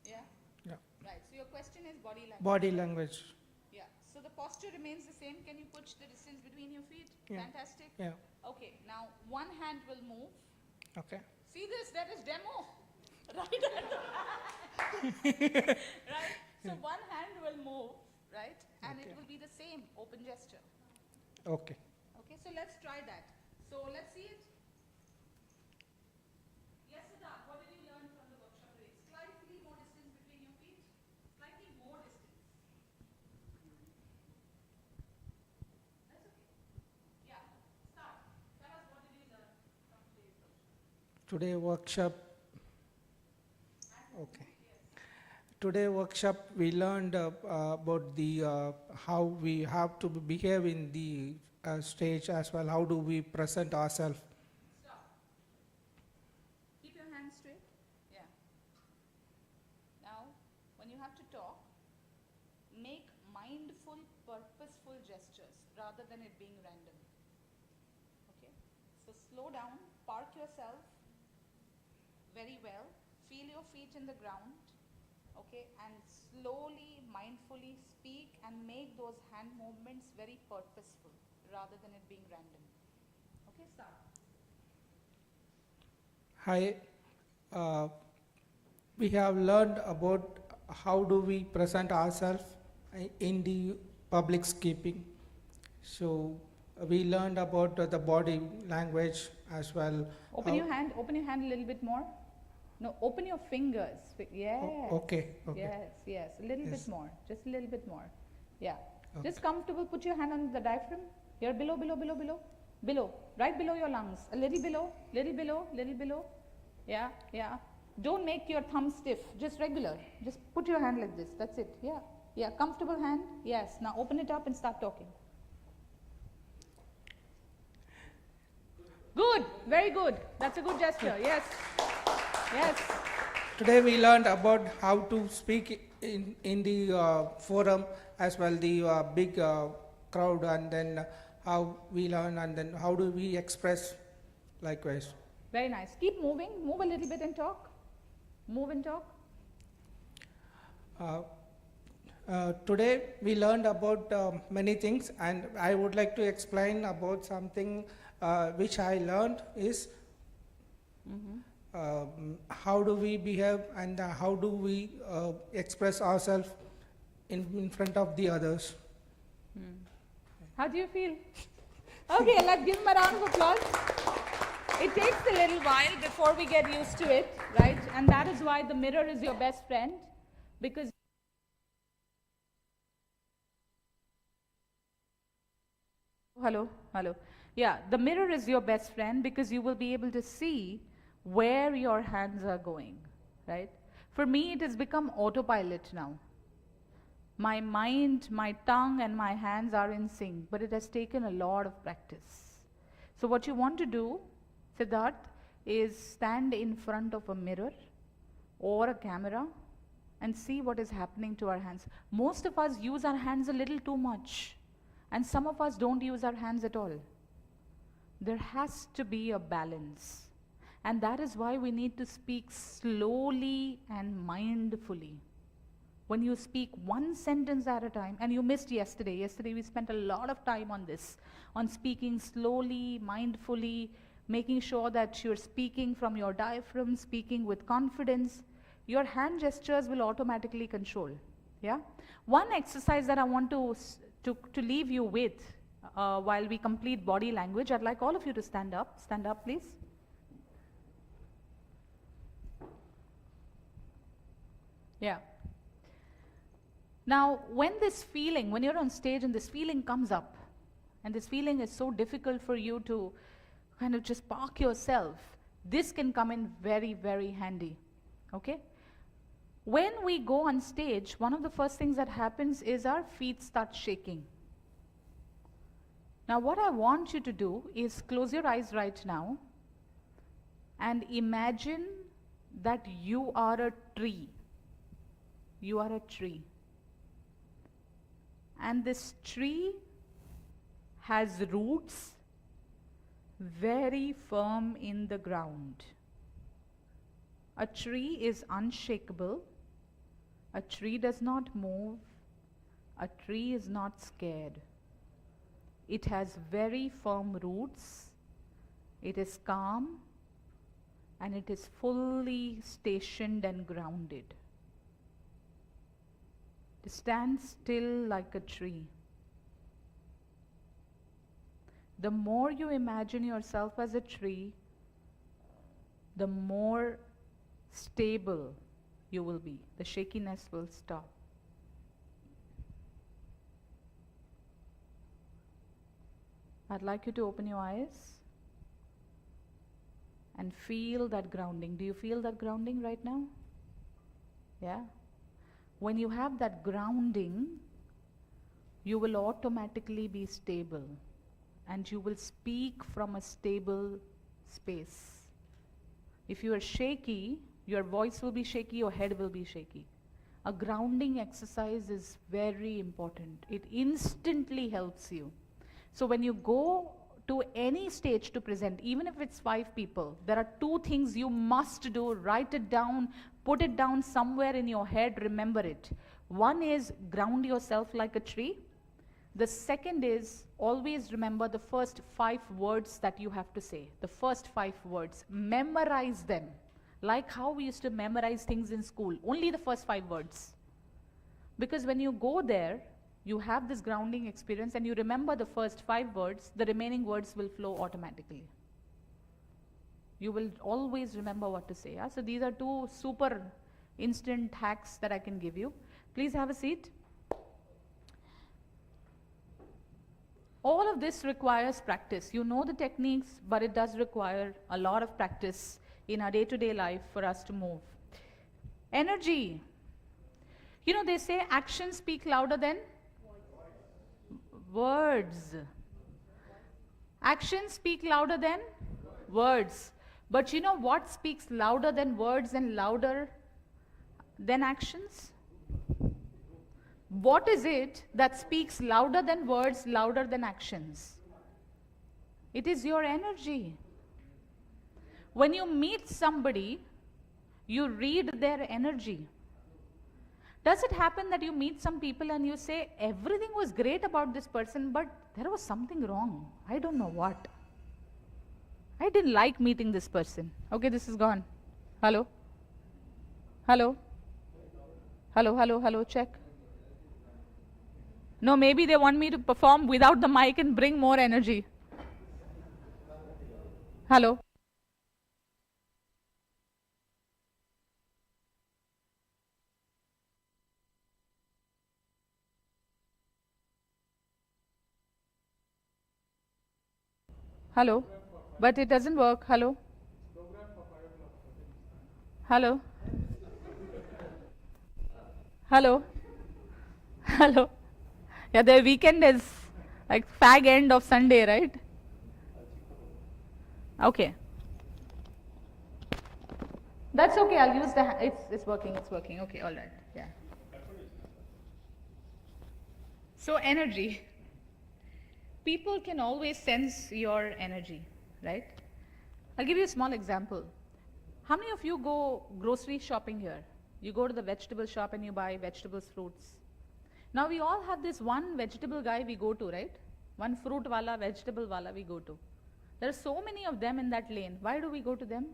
[SPEAKER 1] Yeah.
[SPEAKER 8] yeah.
[SPEAKER 1] Right. So your question is body language.
[SPEAKER 8] Body language,
[SPEAKER 1] Yeah. So the posture remains the same. Can you push the distance between your feet?
[SPEAKER 8] Yeah.
[SPEAKER 1] Fantastic.
[SPEAKER 8] yeah,
[SPEAKER 1] Okay. Now one hand will move.
[SPEAKER 8] okay.
[SPEAKER 1] See this? That is demo. Right? Right? So one hand will move, right? And it
[SPEAKER 8] Okay.
[SPEAKER 1] will be the same open gesture.
[SPEAKER 8] Okay.
[SPEAKER 1] Okay, so let's try that. So let's see it. Yes, Siddharth, what did you learn from the workshop today? Slightly more distance between your feet. Slightly more distance. That's okay. Yeah, start. Tell us what did you learn from today's workshop?
[SPEAKER 8] Today workshop, okay. Today workshop, we learned about the how we have to behave in the stage as well. How do we present ourselves?
[SPEAKER 1] Stop. Keep your hands straight. Yeah. Now, when you have to talk, make mindful, purposeful gestures rather than it being random. Okay? So slow down, park yourself very well, feel your feet in the ground, okay, and slowly, mindfully speak and make those hand movements very purposeful rather than it being random. Okay, start.
[SPEAKER 8] Hi, we have learned about how do we present ourselves in the public speaking. So we learned about the body language as well.
[SPEAKER 1] Open your hand a little bit more. No, open your fingers. Yes.
[SPEAKER 8] Okay.
[SPEAKER 1] Yes, a little
[SPEAKER 8] Yes.
[SPEAKER 1] bit more, just a little bit more. Yeah.
[SPEAKER 8] Okay.
[SPEAKER 1] Just comfortable, put your hand on the diaphragm. Here, below, right below your lungs. A little below. Yeah. Don't make your thumb stiff, just regular. Just put your hand like this, that's it. Yeah, comfortable hand. Yes, now open it up and start talking. Good, very good. That's a good gesture, yes.
[SPEAKER 8] Today we learned about how to speak in the forum as well, the big crowd, and then how we learn, and then how do we express likewise.
[SPEAKER 1] Very nice. Keep moving, move a little bit and talk. Move and talk.
[SPEAKER 8] Today we learned about many things, and I would like to explain about something which I learned is how do we behave, and how do we express ourselves in front of the others.
[SPEAKER 1] How do you feel? Okay, let's give him a round of applause. It takes a little while before we get used to it, right? And that is why the mirror is your best friend, because hello. Yeah, the mirror is your best friend because you will be able to see where your hands are going, right? For me, it has become autopilot now. My mind, my tongue, and my hands are in sync, but it has taken a lot of practice. So what you want to do, Siddharth, is stand in front of a mirror or a camera and see what is happening to our hands. Most of us use our hands a little too much, and some of us don't use our hands at all. There has to be a balance. And that is why we need to speak slowly and mindfully. When you speak one sentence at a time, and you missed yesterday. Yesterday we spent a lot of time on this, on speaking slowly, mindfully, making sure that you're speaking from your diaphragm, speaking with confidence. Your hand gestures will automatically control. Yeah? One exercise that I want to leave you with while we complete body language, I'd like all of you to stand up. Stand up, please. Yeah. Now, when you're on stage and this feeling comes up, and this feeling is so difficult for you to kind of just park yourself, this can come in very, very handy. Okay? When we go on stage, one of the first things that happens is our feet start shaking. Now, what I want you to do is close your eyes right now and imagine that you are a tree. You are a tree. And this tree has roots very firm in the ground. A tree is unshakable. A tree does not move. A tree is not scared. It has very firm roots. It is calm. And it is fully stationed and grounded. Stand still like a tree. The more you imagine yourself as a tree, the more stable you will be. The shakiness will stop. I'd like you to open your eyes and feel that grounding. Do you feel that grounding right now? Yeah? When you have that grounding, you will automatically be stable and you will speak from a stable space. If you are shaky, your voice will be shaky, your head will be shaky. A grounding exercise is very important. It instantly helps you. So when you go to any stage to present, even if it's 5 people, there are 2 things you must do. Write it down, put it down somewhere in your head, remember it. One is ground yourself like a tree. The second is always remember the first 5 words that you have to say. The first 5 words. Memorize them. Like how we used to memorize things in school. Only the first 5 words. Because when you go there, you have this grounding experience and you remember the first 5 words, the remaining words will flow automatically. You will always remember what to say. Yeah? So these are 2 super instant hacks that I can give you. Please have a seat. All of this requires practice. You know the techniques, but it does require a lot of practice in our day-to-day life for us to move. Energy. You know, they say actions speak louder than words. Actions speak louder than words. But you know what speaks louder than words and louder than actions? What is it that speaks louder than words, louder than actions? It is your energy. When you meet somebody, you read their energy. Does it happen that you meet some people and you say, everything was great about this person, but there was something wrong. I don't know what. I didn't like meeting this person. Okay, this is gone. Hello? Hello? Hello, hello, hello, check. No, maybe they want me to perform without the mic and bring more energy. Hello? Hello? But it doesn't work. Hello? Hello? Hello? Hello? Yeah, the weekend is like fag end of Sunday, right? Okay. That's okay. I'll use the. It's working. It's working. Okay. All right. Yeah. So energy. People can always sense your energy, right? I'll give you a small example. How many of you go grocery shopping here? You go to the vegetable shop and you buy vegetables, fruits. Now we all have this one vegetable guy we go to, right? One fruit wala, vegetable wala we go to. There are so many of them in that lane. Why do we go to them?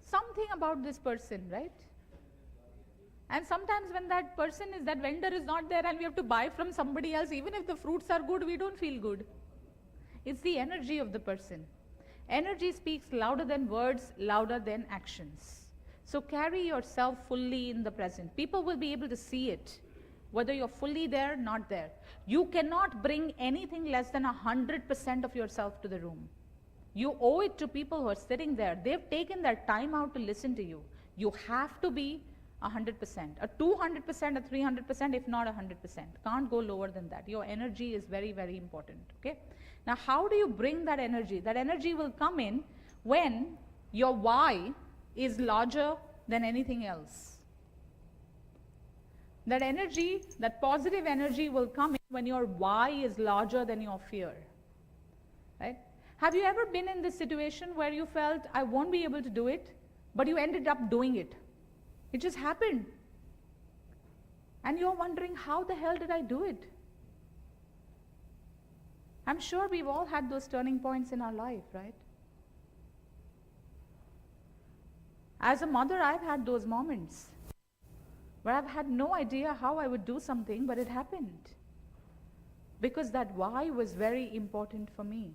[SPEAKER 1] Something about this person, right? And sometimes when that vendor is not there and we have to buy from somebody else, even if the fruits are good, we don't feel good. It's the energy of the person. Energy speaks louder than words, louder than actions. So carry yourself fully in the present. People will be able to see it, whether you're fully there, not there. You cannot bring anything less than 100% of yourself to the room. You owe it to people who are sitting there. They've taken their time out to listen to you. You have to be 100%, a 200%, a 300%, if not 100%. Can't go lower than that. Your energy is very, very important, okay? Now, how do you bring that energy? That energy will come in when your why is larger than anything else. That energy, that positive energy will come in when your why is larger than your fear, right? Have you ever been in this situation where you felt, I won't be able to do it, but you ended up doing it? It just happened. And you're wondering, how the hell did I do it? I'm sure we've all had those turning points in our life, right? As a mother, I've had those moments where I've had no idea how I would do something, but it happened. Because that why was very important for me.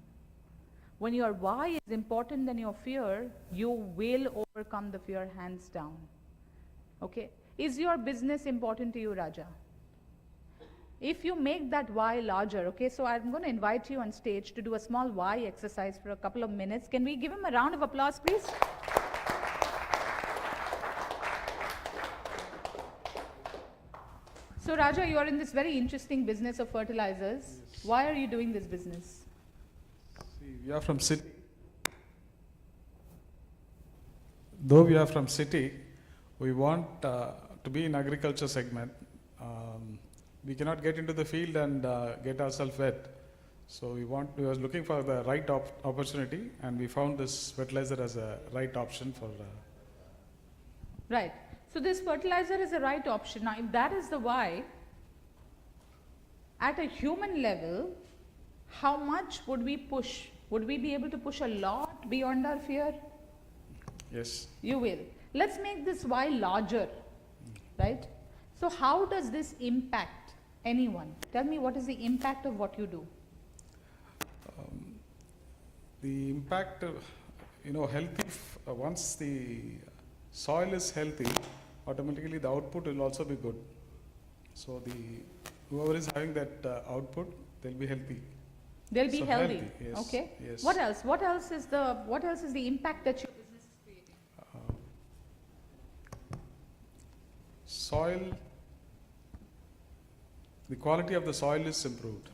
[SPEAKER 1] When your why is important than your fear, you will overcome the fear hands down. Okay? Is your business important to you, Raja? If you make that why larger, okay, so I'm going to invite you on stage to do a small why exercise for a couple of minutes. Can we give him a round of applause, please? So Raja, you are in this very interesting business of fertilizers. Yes. Why are you doing this business?
[SPEAKER 9] See, we are from city. Though we are from city, we want to be in agriculture segment. We cannot get into the field and get ourselves wet. So we were looking for the right opportunity, and we found this fertilizer as a right option for.
[SPEAKER 1] Right. So this fertilizer is a right option. Now, if that is the why, at a human level, how much would we push? Would we be able to push a lot beyond our fear?
[SPEAKER 9] Yes.
[SPEAKER 1] You will. Let's make this why larger, right? So how does this impact anyone? Tell me, what is the impact of what you do?
[SPEAKER 9] The impact, healthy, once the soil is healthy, automatically the output will also be good. So whoever is having that output, they'll be healthy.
[SPEAKER 1] They'll be
[SPEAKER 9] So
[SPEAKER 1] healthy.
[SPEAKER 9] yes,
[SPEAKER 1] Okay.
[SPEAKER 9] yes.
[SPEAKER 1] What else? What else is the impact that your business is creating?
[SPEAKER 9] Soil, the quality of the soil is improved.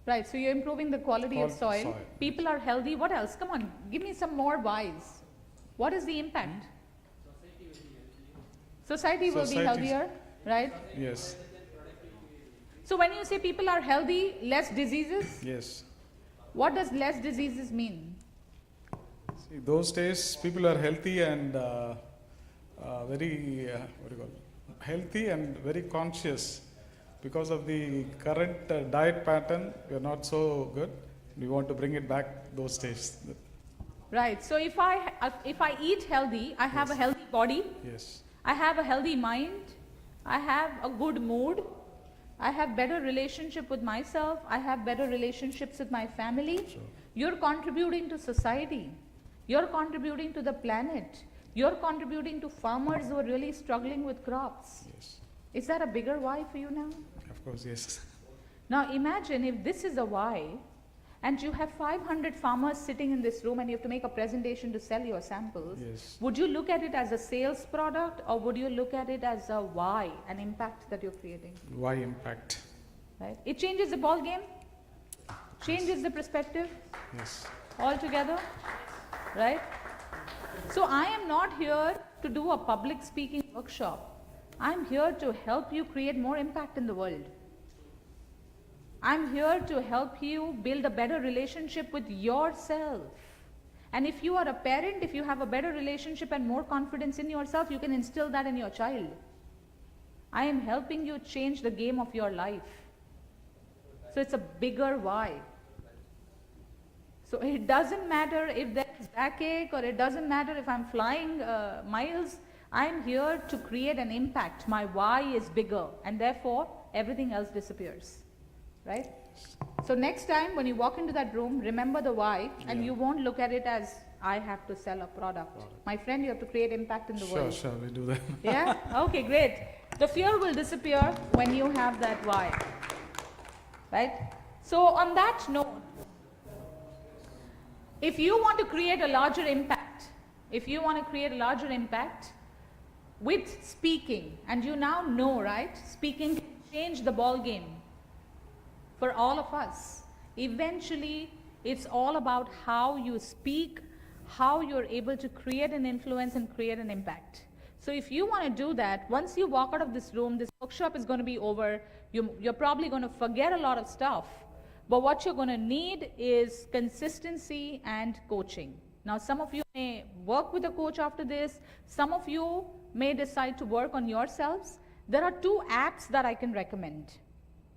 [SPEAKER 1] Right. So you're improving the quality of soil. People are healthy. What else? Come on, give me some more whys. What is the impact? Society will be healthier, right?
[SPEAKER 9] Yes.
[SPEAKER 1] So when you say people are healthy, less diseases,
[SPEAKER 9] Yes.
[SPEAKER 1] what does less diseases mean?
[SPEAKER 9] See, those days people are healthy and very healthy and very conscious because of the current diet pattern. We are not so good. We want to bring it back those days.
[SPEAKER 1] Right. So if I eat healthy, I have a healthy body.
[SPEAKER 9] Yes.
[SPEAKER 1] I have a healthy mind. I have a good mood. I have better relationship with myself. I have better relationships with my family.
[SPEAKER 9] Sure.
[SPEAKER 1] You're contributing to society. You're contributing to the planet. You're contributing to farmers who are really struggling with crops.
[SPEAKER 9] Yes.
[SPEAKER 1] Is that a bigger why for you now?
[SPEAKER 9] Of course, yes.
[SPEAKER 1] Now imagine if this is a why, and you have 500 farmers sitting in this room and you have to make a presentation to sell your samples.
[SPEAKER 9] Yes.
[SPEAKER 1] Would you look at it as a sales product, or would you look at it as a why, an impact that you're creating?
[SPEAKER 9] Why impact?
[SPEAKER 1] Right? It changes the ball game, changes the perspective
[SPEAKER 9] Yes.
[SPEAKER 1] altogether, right? So I am not here to do a public speaking workshop. I'm here to help you create more impact in the world. I'm here to help you build a better relationship with yourself. And if you are a parent, if you have a better relationship and more confidence in yourself, you can instill that in your child. I am helping you change the game of your life. So it's a bigger why. So it doesn't matter if there's backache, or it doesn't matter if I'm flying miles. I'm here to create an impact. My why is bigger, and therefore everything else disappears. Right? So next time when you walk into that room, remember the why, and you won't look at it as I have to sell a product. My friend, you have to create impact in the world.
[SPEAKER 9] Sure, we do that.
[SPEAKER 1] Yeah? Okay, great. The fear will disappear when you have that why. Right? So on that note, if you want to create a larger impact, with speaking, and you now know, right? Speaking can change the ball game for all of us. Eventually, it's all about how you speak, how you're able to create an influence and create an impact. So if you want to do that, once you walk out of this room, this workshop is going to be over. You're probably going to forget a lot of stuff. But what you're going to need is consistency and coaching. Now, some of you may work with a coach after this. Some of you may decide to work on yourselves. There are 2 apps that I can recommend.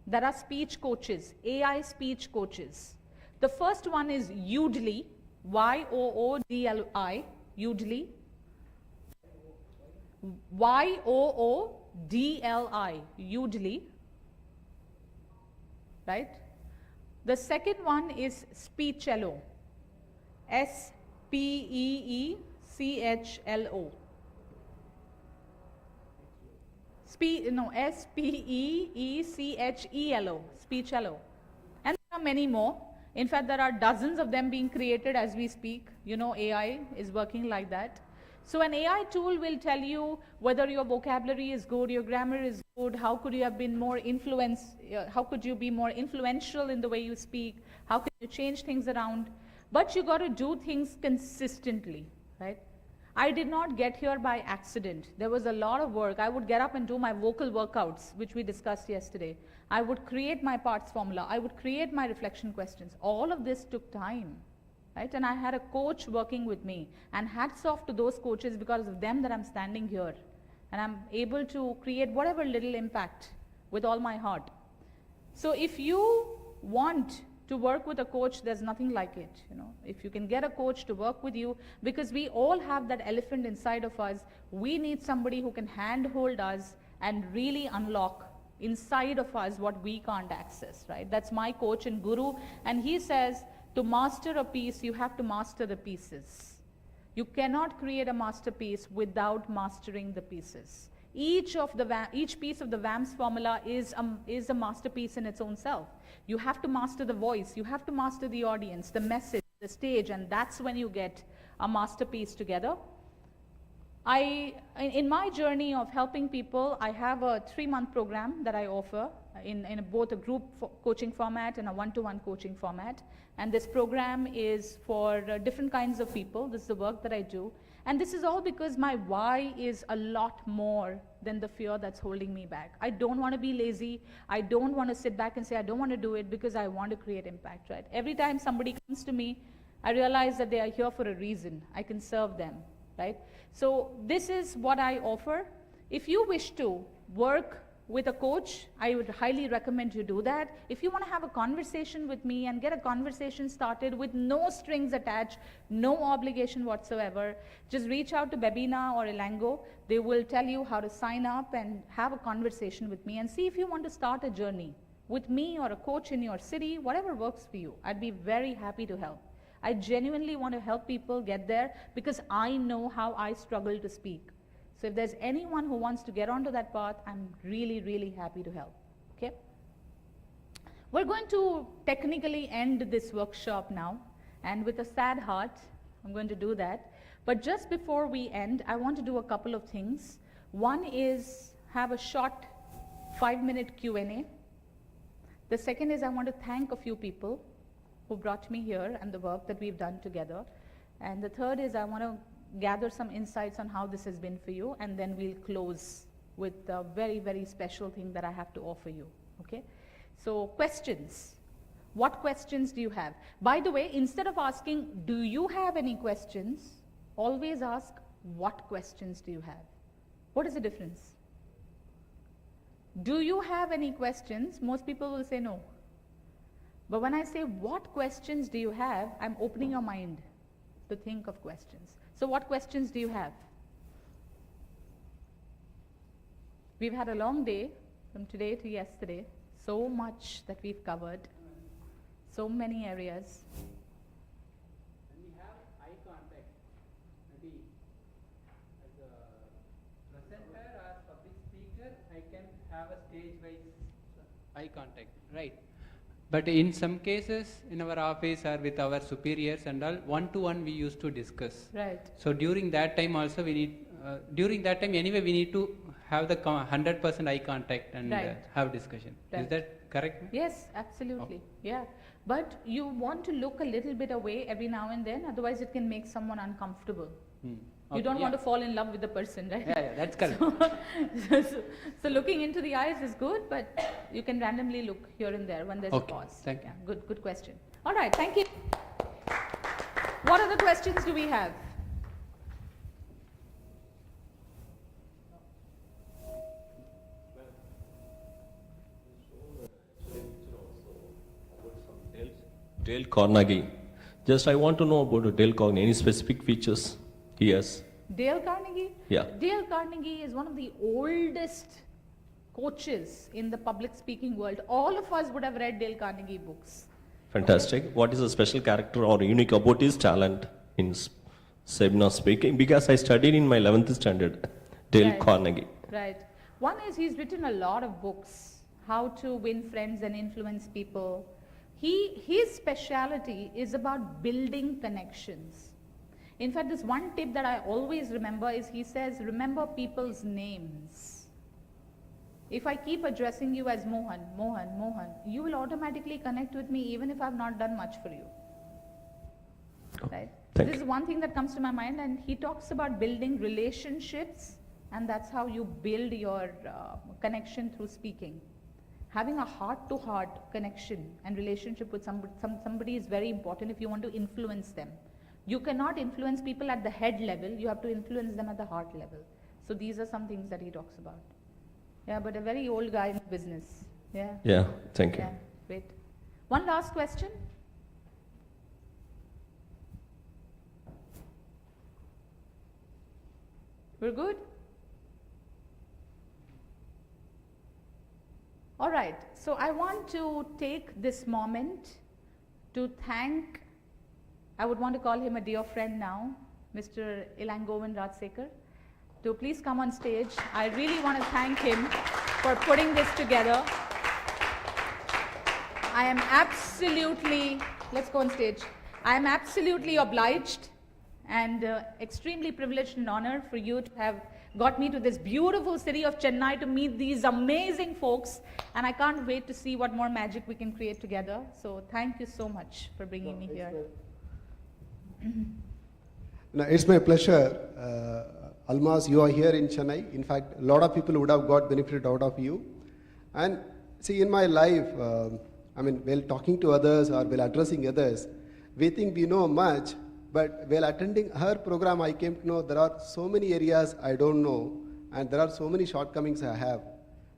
[SPEAKER 1] There are speech coaches, AI speech coaches. The first one is Yoodli, Y-O-O-D-L-I, Yoodli. Y-O-O-D-L-I, Yoodli. Right? The second one is Speechelo, S-P-E-E-C-H-L-O. S-P-E-E-C-H-E-L-O, Speechelo. And there are many more. In fact, there are dozens of them being created as we speak. You know, AI is working like that. So an AI tool will tell you whether your vocabulary is good, your grammar is good, how could you have been more how could you be more influential in the way you speak, how can you change things around. But you got to do things consistently, right? I did not get here by accident. There was a lot of work. I would get up and do my vocal workouts, which we discussed yesterday. I would create my parts formula. I would create my reflection questions. All of this took time, right? And I had a coach working with me. And hats off to those coaches, because of them that I'm standing here. And I'm able to create whatever little impact with all my heart. So if you want to work with a coach, there's nothing like it. You know, if you can get a coach to work with you, because we all have that elephant inside of us, we need somebody who can handhold us and really unlock inside of us what we can't access, right? That's my coach and guru, and he says, to master a piece, you have to master the pieces. You cannot create a masterpiece without mastering the pieces. Each piece of the VAMS formula is a masterpiece in its own self. You have to master the voice, you have to master the audience, the message, the stage, and that's when you get a masterpiece together. In my journey of helping people, I have a 3-month program that I offer in both a group coaching format and a one-to-one coaching format. And this program is for different kinds of people. This is the work that I do. And this is all because my why is a lot more than the fear that's holding me back. I don't want to be lazy. I don't want to sit back and say, I don't want to do it, because I want to create impact, right? Every time somebody comes to me, I realize that they are here for a reason. I can serve them, right? So this is what I offer. If you wish to work with a coach, I would highly recommend you do that. If you want to have a conversation with me and get a conversation started with no strings attached, no obligation whatsoever, just reach out to Bebina or Elango. They will tell you how to sign up and have a conversation with me and see if you want to start a journey with me or a coach in your city, whatever works for you. I'd be very happy to help. I genuinely want to help people get there because I know how I struggle to speak. So if there's anyone who wants to get onto that path, I'm really, really happy to help. Okay? We're going to technically end this workshop now, and with a sad heart, I'm going to do that. But just before we end, I want to do a couple of things. One is have a short 5-minute Q&A. The second is I want to thank a few people who brought me here and the work that we've done together. And the third is I want to gather some insights on how this has been for you, and then we'll close with a very, very special thing that I have to offer you, okay? So questions. What questions do you have? By the way, instead of asking, do you have any questions, always ask, what questions do you have? What is the difference? Do you have any questions? Most people will say no. But when I say, what questions do you have, I'm opening your mind to think of questions. So what questions do you have? We've had a long day from today to yesterday. So much that we've covered. So many areas.
[SPEAKER 2] When we have eye contact, maybe as a presenter or public speaker, I can have a stage-wise eye contact, right? But in some cases, in our office or with our superiors and all, one-to-one we used to discuss.
[SPEAKER 1] Right.
[SPEAKER 2] So during that time also we need, during that time anyway we need to have the 100% eye contact and
[SPEAKER 1] Right.
[SPEAKER 2] have discussion.
[SPEAKER 1] Right.
[SPEAKER 2] Is that correct, ma'am?
[SPEAKER 1] Yes, absolutely. Yeah. But you want to look a little bit away every now and then, otherwise it can make someone uncomfortable.
[SPEAKER 2] Hmm.
[SPEAKER 1] You
[SPEAKER 2] Okay,
[SPEAKER 1] don't want
[SPEAKER 2] yeah.
[SPEAKER 1] to fall in love with the person, right?
[SPEAKER 2] Yeah, that's correct.
[SPEAKER 1] So looking into the eyes is good, but you can randomly look here and there when there's
[SPEAKER 2] Okay,
[SPEAKER 1] a pause.
[SPEAKER 2] thank you.
[SPEAKER 1] Yeah, good question. All right, thank you. What other questions do we have?
[SPEAKER 4] Dale Carnegie. Just I want to know about Dale Carnegie. Any specific features he has?
[SPEAKER 1] Dale Carnegie?
[SPEAKER 4] Yeah.
[SPEAKER 1] Dale Carnegie is one of the oldest coaches in the public speaking world. All of us would have read Dale Carnegie books.
[SPEAKER 4] Fantastic. What is a special character or unique about his talent in seminar speaking? Because I studied in my 11th standard, Dale
[SPEAKER 1] Right.
[SPEAKER 4] Carnegie.
[SPEAKER 1] Right. One is he's written a lot of books, how to win friends and influence people. His speciality is about building connections. In fact, this one tip that I always remember is he says, remember people's names. If I keep addressing you as Mohan, Mohan, Mohan, you will automatically connect with me even if I've not done much for you. Right?
[SPEAKER 4] thank
[SPEAKER 1] This is one thing that comes to my mind, and he talks about building relationships, and that's how you build your connection through speaking. Having a heart-to-heart connection and relationship with somebody is very important if you want to influence them. You cannot influence people at the head level, you have to influence them at the heart level. So these are some things that he talks about. Yeah, but a very old guy in business. Yeah.
[SPEAKER 4] Yeah, thank you.
[SPEAKER 1] Yeah, great. One last question. We're good? All right, so I want to take this moment to thank, I would want to call him a dear friend now, Mr. Ilangovan Rajsekar, to please come on stage. I really want to thank him for putting this together. I am absolutely, let's go on stage. I am absolutely obliged and extremely privileged and honored for you to have got me to this beautiful city of Chennai to meet these amazing folks, and I can't wait to see what more magic we can create together. So thank you so much for bringing me here.
[SPEAKER 3] No, it's my pleasure. Almas, you are here in Chennai. In fact, a lot of people would have got benefited out of you. And see, in my life, while talking to others or while addressing others, we think we know much, but while attending her program, I came to know there are so many areas I don't know, and there are so many shortcomings I have.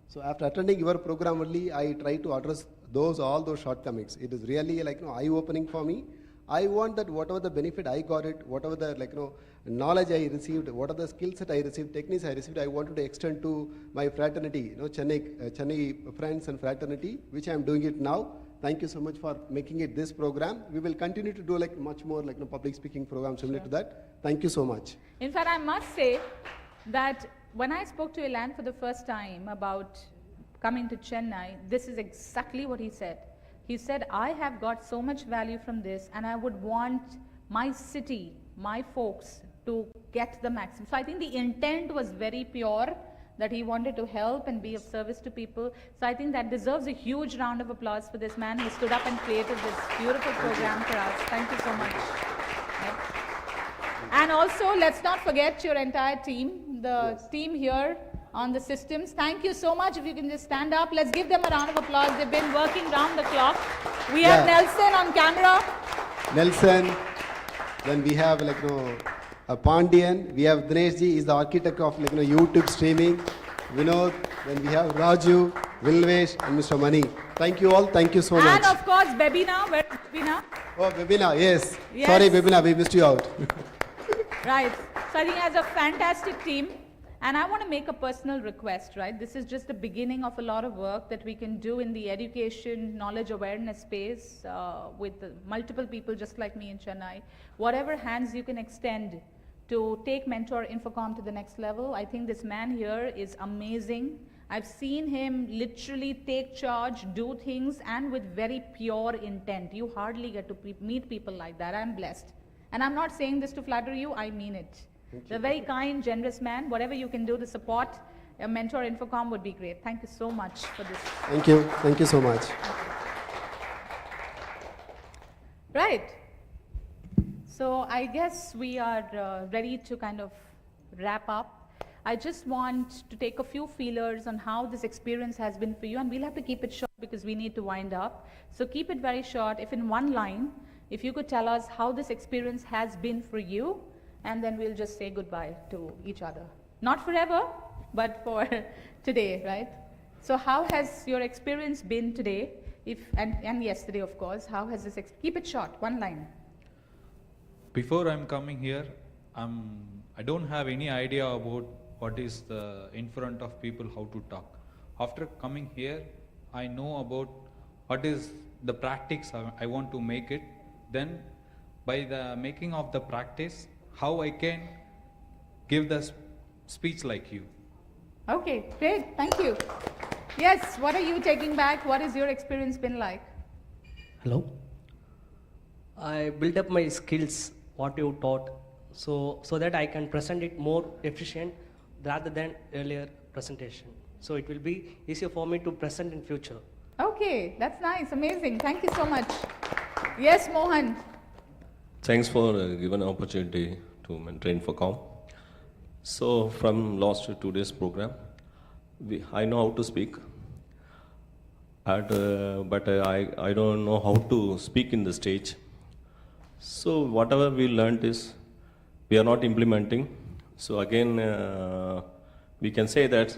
[SPEAKER 3] So after attending your program only, I try to address all those shortcomings. It is really eye-opening for me. I want that whatever the benefit I got it, whatever the knowledge I received, what are the skills that I received, techniques I received, I wanted to extend to my fraternity, Chennai friends and fraternity, which I am doing it now. Thank you so much for making it this program. We will continue to do much more public speaking programs similar to that. Thank you so much.
[SPEAKER 1] In fact, I must say that when I spoke to Ilan for the first time about coming to Chennai, this is exactly what he said. He said, I have got so much value from this and I would want my city, my folks to get the maximum. So I think the intent was very pure, that he wanted to help and be of service to people. So I think that deserves a huge round of applause for this man who stood up and created this beautiful program for us. Thank you so much. Right. And also, let's not forget your entire team, the team here on the systems. Thank you so much. If you can just stand up, let's give them a round of applause. They've been working round the clock. We have
[SPEAKER 3] Yeah.
[SPEAKER 1] Nelson on camera.
[SPEAKER 3] Nelson, then we have Pandian, we have Dinesh ji, is the architect of YouTube streaming. Vinod, then we have Raju, Vilvesh and Mr. Mani. Thank you all, thank you so much.
[SPEAKER 1] And of course, Bebina. Where is Bebina?
[SPEAKER 3] Oh, Bebina, yes.
[SPEAKER 1] Yes.
[SPEAKER 3] Sorry Bebina, we missed you out.
[SPEAKER 1] Right. So I think as a fantastic team, and I want to make a personal request, right? This is just the beginning of a lot of work that we can do in the education, knowledge, awareness space with multiple people just like me in Chennai. Whatever hands you can extend to take Mentor Infocom to the next level, I think this man here is amazing. I've seen him literally take charge, do things, and with very pure intent. You hardly get to meet people like that. I'm blessed. And I'm not saying this to flatter you, I mean it. A very kind, generous man. Whatever you can do to support a Mentor Infocom would be great. Thank you so much for this.
[SPEAKER 3] Thank you so much.
[SPEAKER 1] Right. So I guess we are ready to kind of wrap up. I just want to take a few feelers on how this experience has been for you, and we'll have to keep it short because we need to wind up. So keep it very short. If in one line, if you could tell us how this experience has been for you, and then we'll just say goodbye to each other. Not forever, but for today, right? So how has your experience been today, and yesterday, of course? How has this, keep it short, one line.
[SPEAKER 10] Before I'm coming here, I don't have any idea about what is in front of people, how to talk. After coming here, I know about what is the practice I want to make it. Then by the making of the practice, how I can give the speech like you.
[SPEAKER 1] Okay, great, thank you. Yes, what are you taking back? What has your experience been like?
[SPEAKER 11] Hello. I built up my skills, what you taught, so that I can present it more efficient rather than earlier presentation. So it will be easier for me to present in future.
[SPEAKER 1] Okay, that's nice, amazing. Thank you so much. Yes, Mohan.
[SPEAKER 4] Thanks for giving an opportunity to mentor Infocom. So from last 2 days program, I know how to speak, but I don't know how to speak in the stage. So whatever we learned is we are not implementing. So again, we can say that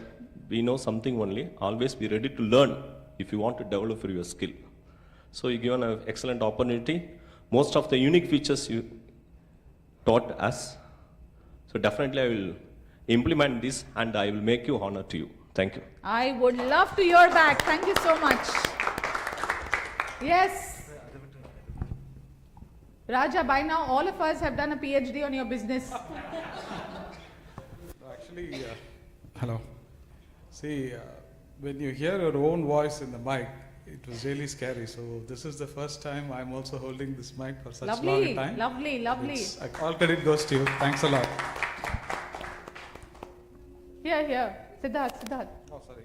[SPEAKER 4] we know something only. Always be ready to learn if you want to develop your skill. So you given an excellent opportunity. Most of the unique features you taught us. So definitely I will implement this and I will make you honor to you. Thank you.
[SPEAKER 1] I would love to hear back. Thank you so much. Yes. Raja, by now all of us have done a PhD on your business.
[SPEAKER 9] Actually, hello. See, when you hear your own voice in the mic, it was really scary. So this is the first time I'm also holding this mic for such a long time.
[SPEAKER 1] Lovely, lovely.
[SPEAKER 9] All credit goes to you. Thanks a lot.
[SPEAKER 1] Here. Siddharth.
[SPEAKER 9] Oh, sorry.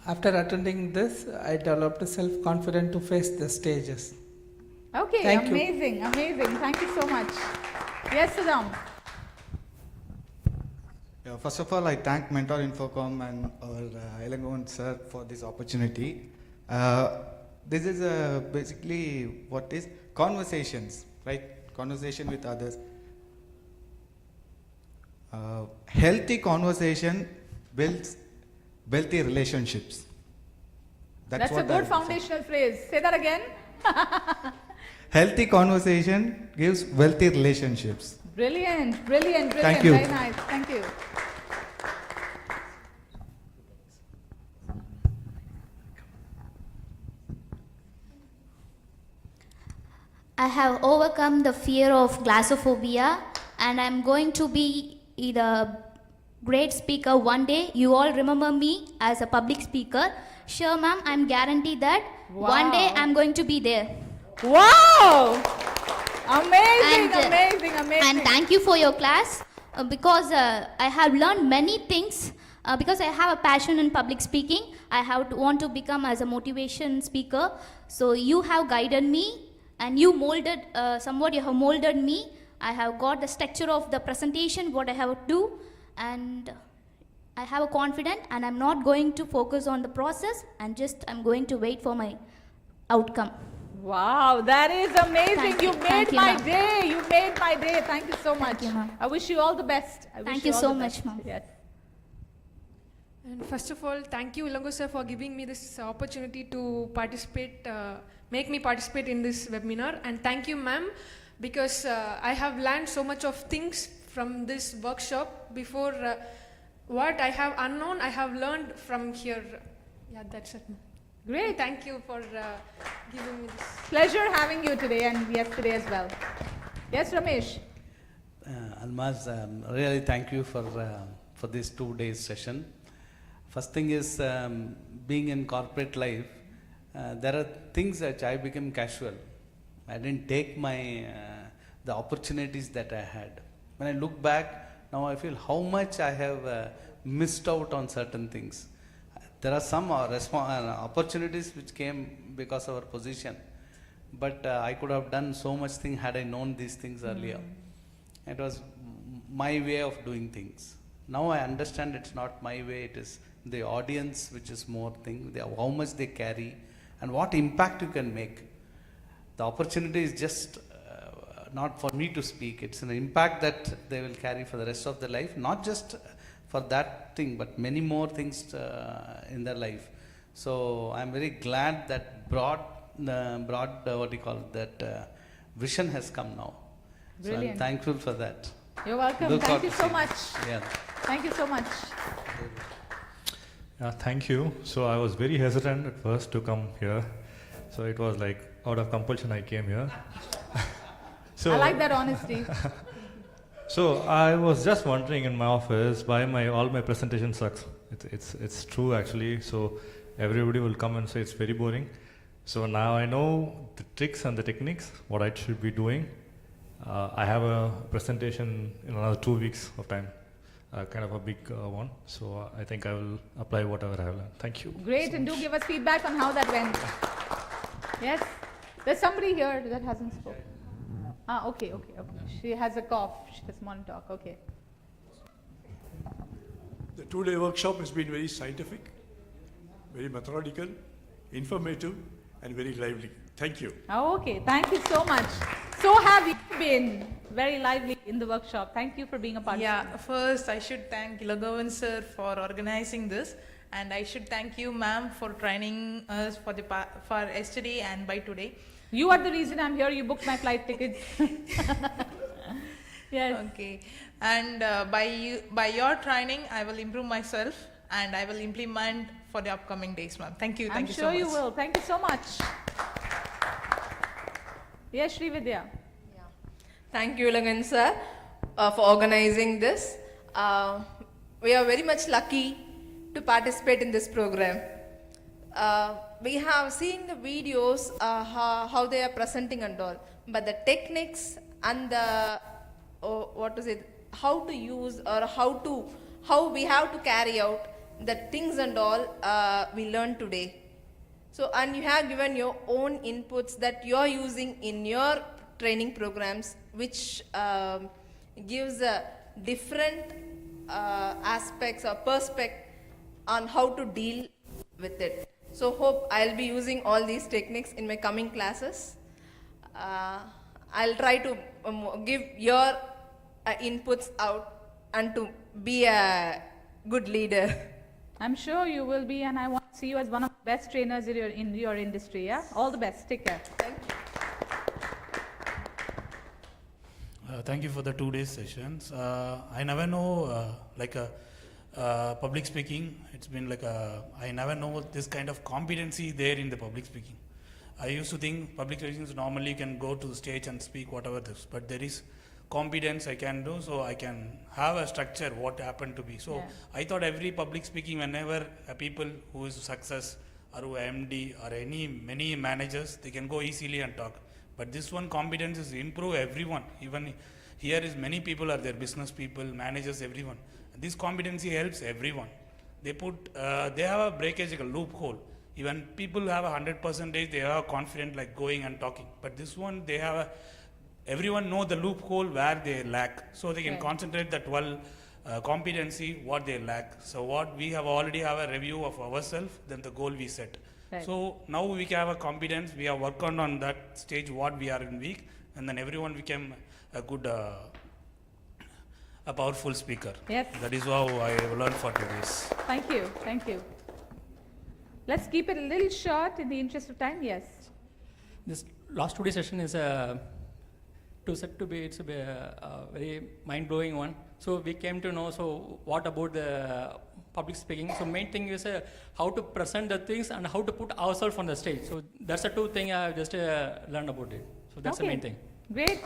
[SPEAKER 8] After attending this, I developed self-confidence to face the stages.
[SPEAKER 1] Okay,
[SPEAKER 8] Thank you.
[SPEAKER 1] amazing. Thank you so much. Yes, Saddam.
[SPEAKER 12] Yeah, first of all, I thank Mentor Infocom and our Elangon sir for this opportunity. This is basically what is conversations, right? Conversation with others. Healthy conversation builds wealthy relationships.
[SPEAKER 1] That's a
[SPEAKER 12] what
[SPEAKER 1] good
[SPEAKER 12] I would say.
[SPEAKER 1] foundational phrase. Say that again.
[SPEAKER 12] Healthy conversation gives wealthy relationships.
[SPEAKER 1] Brilliant.
[SPEAKER 12] Thank you.
[SPEAKER 1] Very nice. Thank you.
[SPEAKER 7] I have overcome the fear of glossophobia and I'm going to be the great speaker one day. You all remember me as a public speaker. sure, ma'am, I'm guaranteed that one day
[SPEAKER 1] Wow.
[SPEAKER 7] I'm going to be there.
[SPEAKER 1] Wow! Amazing,
[SPEAKER 7] And,
[SPEAKER 1] amazing, amazing.
[SPEAKER 7] And thank you for your class because I have learned many things. Because I have a passion in public speaking, I have to want to become as a motivation speaker. So you have guided me, and you molded somewhat. You have molded me. I have got the structure of the presentation, what I have to do, and I have a confidence. And I'm not going to focus on the process, and just I'm going to wait for my outcome.
[SPEAKER 1] Wow, that is amazing.
[SPEAKER 7] Thank
[SPEAKER 1] You
[SPEAKER 7] you.
[SPEAKER 1] made
[SPEAKER 7] Thank you,
[SPEAKER 1] my
[SPEAKER 7] ma'am.
[SPEAKER 1] day. You made my day. Thank you so much.
[SPEAKER 7] you, ma'am.
[SPEAKER 1] I wish you all the best. I wish
[SPEAKER 7] Thank you
[SPEAKER 1] all
[SPEAKER 7] so
[SPEAKER 1] the
[SPEAKER 7] much,
[SPEAKER 1] best.
[SPEAKER 7] ma'am.
[SPEAKER 1] Yes.
[SPEAKER 13] And first of all, thank you, Ilango sir, for giving me this opportunity to participate, make me participate in this webinar. And thank you, ma'am, because I have learned so much of things from this workshop. Before what I have unknown, I have learned from here. Yeah, that's it.
[SPEAKER 1] Great.
[SPEAKER 13] Thank you for giving me this.
[SPEAKER 1] Pleasure having you today and yesterday as well. Yes, Ramesh.
[SPEAKER 14] Almaz, really thank you for this 2 days session. First thing is, being in corporate life, there are things that I became casual. I didn't take the opportunities that I had. When I look back, now I feel how much I have missed out on certain things. There are some opportunities which came because of our position, but I could have done so much thing had I known these things earlier. It was my way of doing things. Now I understand it's not my way, it is the audience which is more thing, how much they carry and what impact you can make. The opportunity is just not for me to speak, it's an impact that they will carry for the rest of their life, not just for that thing, but many more things in their life. So I'm very glad that broad vision has come now. So I'm
[SPEAKER 1] Brilliant.
[SPEAKER 14] thankful for that.
[SPEAKER 1] You're welcome.
[SPEAKER 14] Look
[SPEAKER 1] Thank
[SPEAKER 14] forward
[SPEAKER 1] you
[SPEAKER 14] to
[SPEAKER 1] so
[SPEAKER 14] seeing
[SPEAKER 1] much.
[SPEAKER 14] Yeah.
[SPEAKER 1] Thank you so much.
[SPEAKER 15] Thank you. So I was very hesitant at first to come here. So it was like out of compulsion I came here.
[SPEAKER 1] I like that honesty.
[SPEAKER 15] So I was just wondering in my office why all my presentation sucks. It's true actually. So everybody will come and say it's very boring. So now I know the tricks and the techniques, what I should be doing. I have a presentation in another 2 weeks of time, kind of a big one. So I think I will apply whatever I have learned. Thank you.
[SPEAKER 1] Great, and do give us feedback on how that went. Yes? There's somebody here that hasn't spoken. Okay. She has a cough. She doesn't want to talk. Okay.
[SPEAKER 16] The 2-day workshop has been very scientific, very methodical, informative, and very lively. Thank you.
[SPEAKER 1] Okay, thank you so much. So have you been very lively in the workshop. Thank you for being a participant.
[SPEAKER 17] Yeah, first I should thank Ilagavan sir for organizing this, and I should thank you, ma'am, for training us for yesterday and by today.
[SPEAKER 1] You are the reason I'm here. You booked my flight tickets. Yes.
[SPEAKER 17] Okay, and by your training, I will improve myself and I will implement for the upcoming days, ma'am. Thank you.
[SPEAKER 1] I'm
[SPEAKER 17] Thank
[SPEAKER 1] sure
[SPEAKER 17] you so much.
[SPEAKER 1] you will. Thank you so much. Yes, Srividya.
[SPEAKER 6] Thank you, Ilangan sir, for organizing this. We are very much lucky to participate in this program. We have seen the videos, how they are presenting and all, but the techniques and the, how to use or how we have to carry out the things and all we learned today. So, and you have given your own inputs that you are using in your training programs, which gives a different aspects or perspective on how to deal with it. So, hope I'll be using all these techniques in my coming classes. I'll try to give your inputs out and to be a good leader.
[SPEAKER 1] I'm sure you will be, and I want to see you as one of the best trainers in your industry. Yeah, all the best. Take care.
[SPEAKER 6] Thank you.
[SPEAKER 18] Thank you for the 2 days sessions. I never know, public speaking. It's been I never know this kind of competency there in the public speaking. I used to think public relations normally can go to the stage and speak whatever this, but there is competence I can do, so I can have a structure what happened to be. So I thought every public speaking, whenever a people who is success or who are MD or many managers, they can go easily and talk. But this one competence is improve everyone. Even here is many people are there, business people, managers, everyone. This competency helps everyone. They have a breakage, like a loophole. Even people have 100%, they are confident like going and talking. But this one, everyone know the loophole where they lack. So they can concentrate that competency, what they lack. So what we have already have a review of ourselves, then the goal we set.
[SPEAKER 1] Right.
[SPEAKER 18] So now we can have a competence, we have worked on that stage what we are in weak, and then everyone became a good, a powerful speaker.
[SPEAKER 1] Yes.
[SPEAKER 18] That is how I learned for today's.
[SPEAKER 1] Thank you, thank you. Let's keep it a little short in the interest of time. Yes.
[SPEAKER 19] This last 2 day session is it's a very mind-blowing one. So we came to know, so what about the public speaking? So main thing is how to present the things and how to put ourselves on the stage. So that's the two thing I just learned about it. So that's the main thing.
[SPEAKER 1] Great.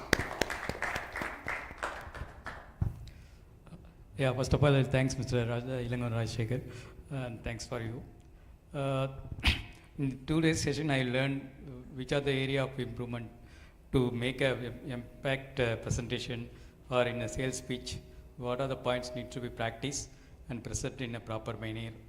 [SPEAKER 20] Yeah, first of all, thanks Mr. Ilangon Rajshekhar, and thanks for you. In 2 days session, I learned which are the area of improvement to make a impact presentation or in a sales speech. What are the points need to be practiced and present in a proper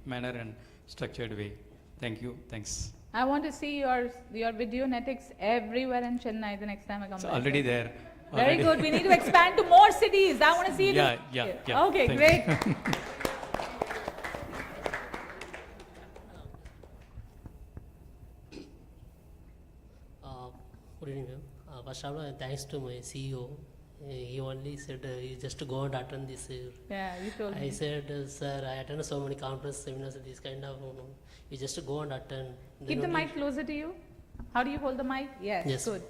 [SPEAKER 20] manner and structured way. Thank you. Thanks.
[SPEAKER 1] I want to see your Videonetics everywhere in Chennai the next time I come
[SPEAKER 20] It's
[SPEAKER 1] back.
[SPEAKER 20] already there.
[SPEAKER 1] Very good. We need to expand to more cities. I want to see it.
[SPEAKER 20] Yeah.
[SPEAKER 1] Okay,
[SPEAKER 20] Thanks.
[SPEAKER 1] great.
[SPEAKER 21] Good evening, ma'am. First of all, thanks to my CEO. He only said you just go and attend this.
[SPEAKER 1] Yeah, you told me.
[SPEAKER 21] I said, sir, I attended so many conference seminars, this kind of, you just go and attend.
[SPEAKER 1] Keep the mic closer to you. How do you hold the mic? Yes. Good.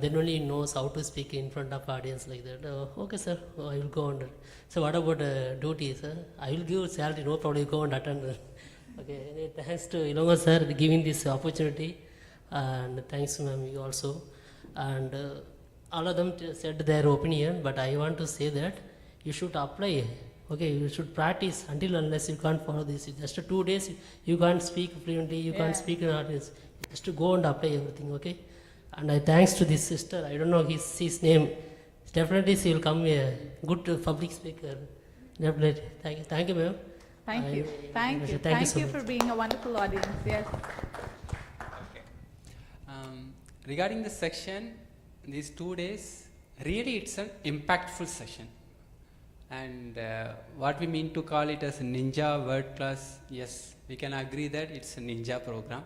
[SPEAKER 21] Then only he knows how to speak in front of audience like that. Okay, sir, I will go and. So what about duty, sir? I will give salary, no problem. You go and attend. Okay, thanks to Ilongo sir giving this opportunity, and thanks to ma'am you also, and all of them said their opinion. But I want to say that you should apply. Okay, you should practice until unless you can't follow this. Just 2 days, you can't speak fluently. You can't speak in audience. Just to go and apply everything. Okay. And I thanks to this sister, I don't know his name. Definitely she will come a good public speaker. Definitely. Thank you, ma'am.
[SPEAKER 1] Thank you. Thank you.
[SPEAKER 21] Thank you so
[SPEAKER 1] for being a wonderful audience. Yes.
[SPEAKER 22] Regarding the section, these 2 days, really it's an impactful session. And what we mean to call it as a ninja word class, yes, we can agree that it's a ninja program.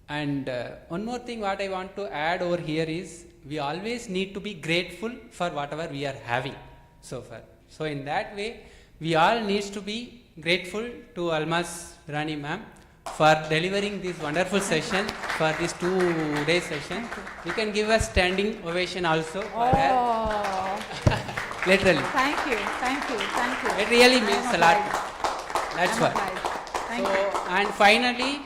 [SPEAKER 22] And one more thing what I want to add over here is we always need to be grateful for whatever we are having so far. So in that way, we all needs to be grateful to Almaz Rani ma'am for delivering this wonderful session for this 2 day session. You can give a standing ovation also for her. Literally.
[SPEAKER 1] Thank you. Thank you. Thank you.
[SPEAKER 22] It really means a lot. That's what.
[SPEAKER 1] Thank you.
[SPEAKER 22] And finally,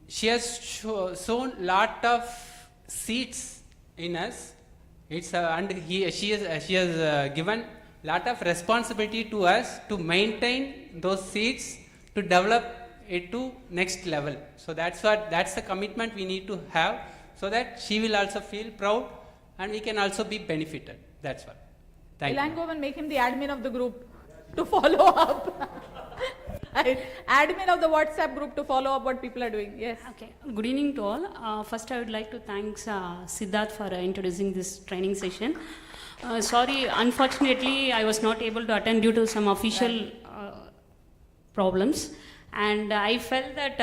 [SPEAKER 22] she has shown lot of seeds in us. She has given lot of responsibility to us to maintain those seeds to develop it to next level. So that's the commitment we need to have, so that she will also feel proud and we can also be benefited. That's what. Thank you.
[SPEAKER 1] Ilangovan, make him the admin of the group to follow up. Admin of the WhatsApp group to follow up what people are doing. Yes.
[SPEAKER 23] Okay. Good evening to all. First, I would like to thank Siddharth for introducing this training session. Sorry, unfortunately, I was not able to attend due to some official problems. And I felt that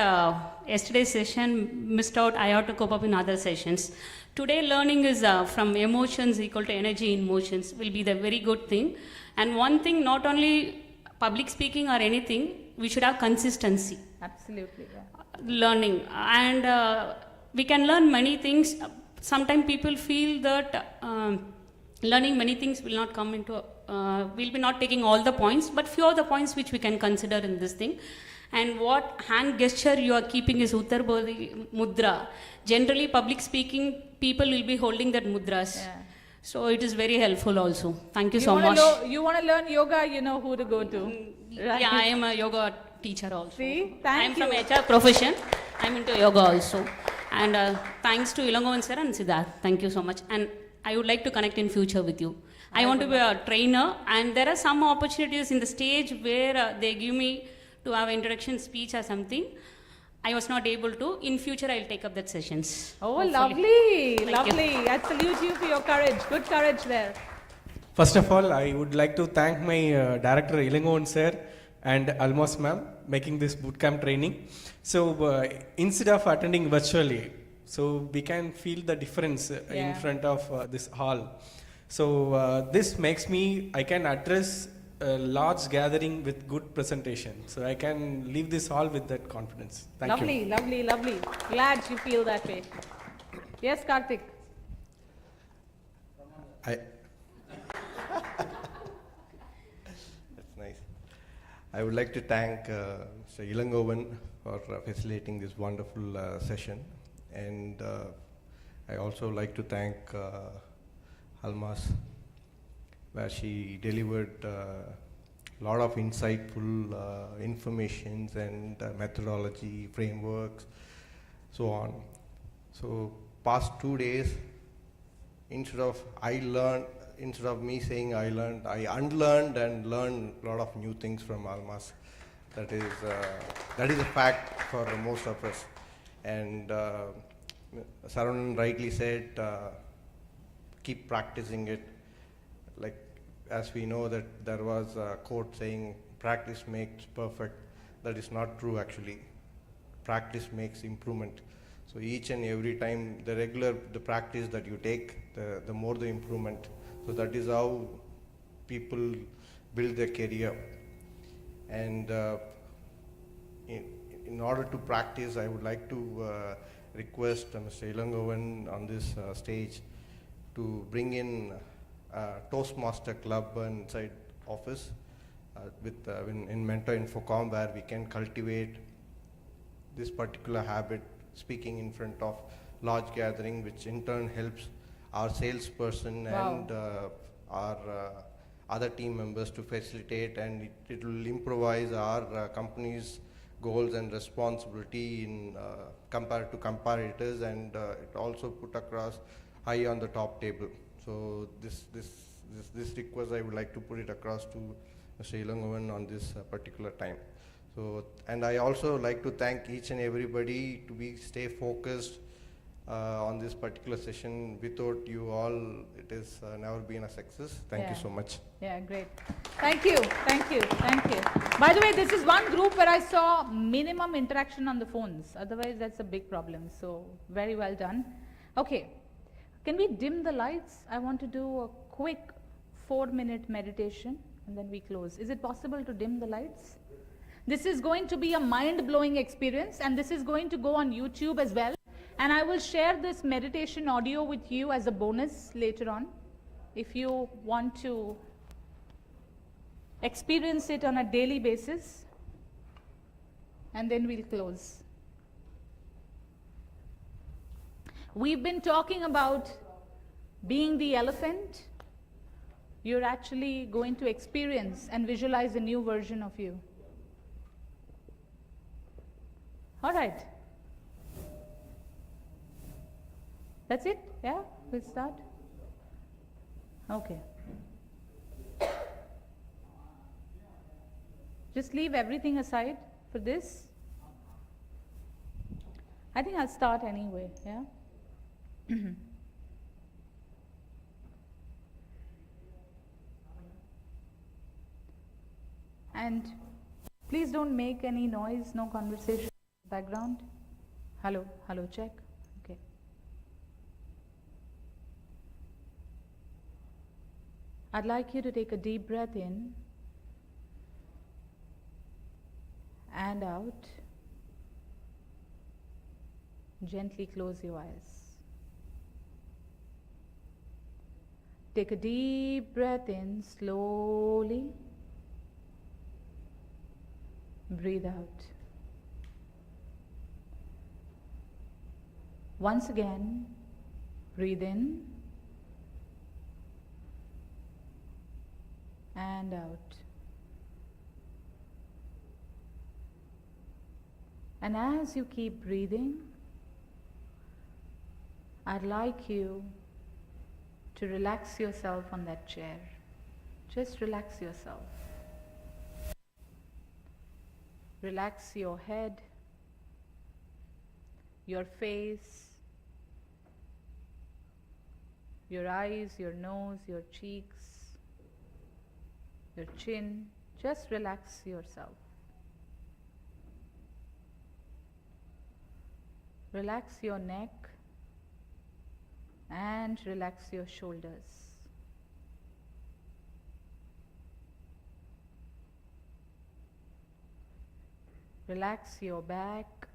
[SPEAKER 23] yesterday's session missed out. I have to cope up in other sessions. Today, learning is from emotions equal to energy in motions will be the very good thing. And one thing, not only public speaking or anything, we should have consistency.
[SPEAKER 1] Absolutely. Yeah.
[SPEAKER 23] Learning. And we can learn many things. Sometimes people feel that learning many things will not come into, we'll be not taking all the points, but few of the points which we can consider in this thing. And what hand gesture you are keeping is Uttar Bodhi Mudra. Generally, public speaking, people will be holding that mudras.
[SPEAKER 1] Yeah.
[SPEAKER 23] So it is very helpful also. Thank you so much.
[SPEAKER 1] You want to learn yoga, you know who to go to. Right?
[SPEAKER 23] Yeah, I am a yoga teacher also.
[SPEAKER 1] See, thank
[SPEAKER 23] I'm
[SPEAKER 1] you.
[SPEAKER 23] from HR profession. I'm into yoga also. And thanks to Ilangovan sir and Siddharth. Thank you so much. And I would like to connect in future with you. I want to be a trainer, and there are some opportunities in the stage where they give me to have introduction speech or something. I was not able to. In future, I'll take up that sessions.
[SPEAKER 1] Oh,
[SPEAKER 23] hopefully.
[SPEAKER 1] lovely,
[SPEAKER 23] Thank
[SPEAKER 1] lovely.
[SPEAKER 23] you.
[SPEAKER 1] I salute you for your courage. Good courage there.
[SPEAKER 2] First of all, I would like to thank my director Ilangovan sir and Almas ma'am making this bootcamp training. So instead of attending virtually, so we can feel the difference in front of this hall. So this makes me, I can address a large gathering with good presentation. So I can leave this hall with that confidence. Thank
[SPEAKER 1] Lovely,
[SPEAKER 2] you.
[SPEAKER 1] lovely, lovely. Glad you feel that way. Yes, Karthik.
[SPEAKER 3] That's nice. I would like to thank Mr. Ilangovan for facilitating this wonderful session, and I also like to thank Almas, where she delivered a lot of insightful informations and methodology, frameworks, so on. So past 2 days, instead of me saying I learned, I unlearned and learned a lot of new things from Almas. That is a fact for most of us. And Saravanan rightly said, keep practicing it. Like, as we know that there was a quote saying, practice makes perfect. That is not true actually. Practice makes improvement. So each and every time, the practice that you take, the more the improvement. So that is how people build their career. And in order to practice, I would like to request Mr. Ilangovan on this stage to bring in Toastmaster Club inside office in Mentor Infocom, where we can cultivate this particular habit, speaking in front of large gathering, which in turn helps our salesperson and our other team members to facilitate, and it will improvise our company's goals and responsibility in compared to comparators, and it also put across high on the top table. So this request, I would like to put it across to Mr. Ilangovan on this particular time. So, and I also like to thank each and everybody to stay focused on this particular session. Without you all, it has never been a success. Thank you so much.
[SPEAKER 1] Yeah, great. Thank you, thank you, thank you. By the way, this is one group where I saw minimum interaction on the phones. Otherwise, that's a big problem. So, very well done. Okay, can we dim the lights? I want to do a quick 4-minute meditation and then we close. Is it possible to dim the lights? This is going to be a mind-blowing experience, and this is going to go on YouTube as well. And I will share this meditation audio with you as a bonus later on, if you want to experience it on a daily basis. And then we'll close. We've been talking about being the elephant. You're actually going to experience and visualize a new version of you. All right. That's it? Yeah? We'll start? Okay. Just leave everything aside for this. I think I'll start anyway, yeah? And please don't make any noise, no conversation background. Hello, hello, check. Okay. I'd like you to take a deep breath in and out. Gently close your eyes. Take a deep breath in slowly. Breathe out. Once again, breathe in and out. And as you keep breathing, I'd like you to relax yourself on that chair. Just relax yourself. Relax your head, your face, your eyes, your nose, your cheeks, your chin. Just relax yourself. Relax your neck and relax your shoulders. Relax your back,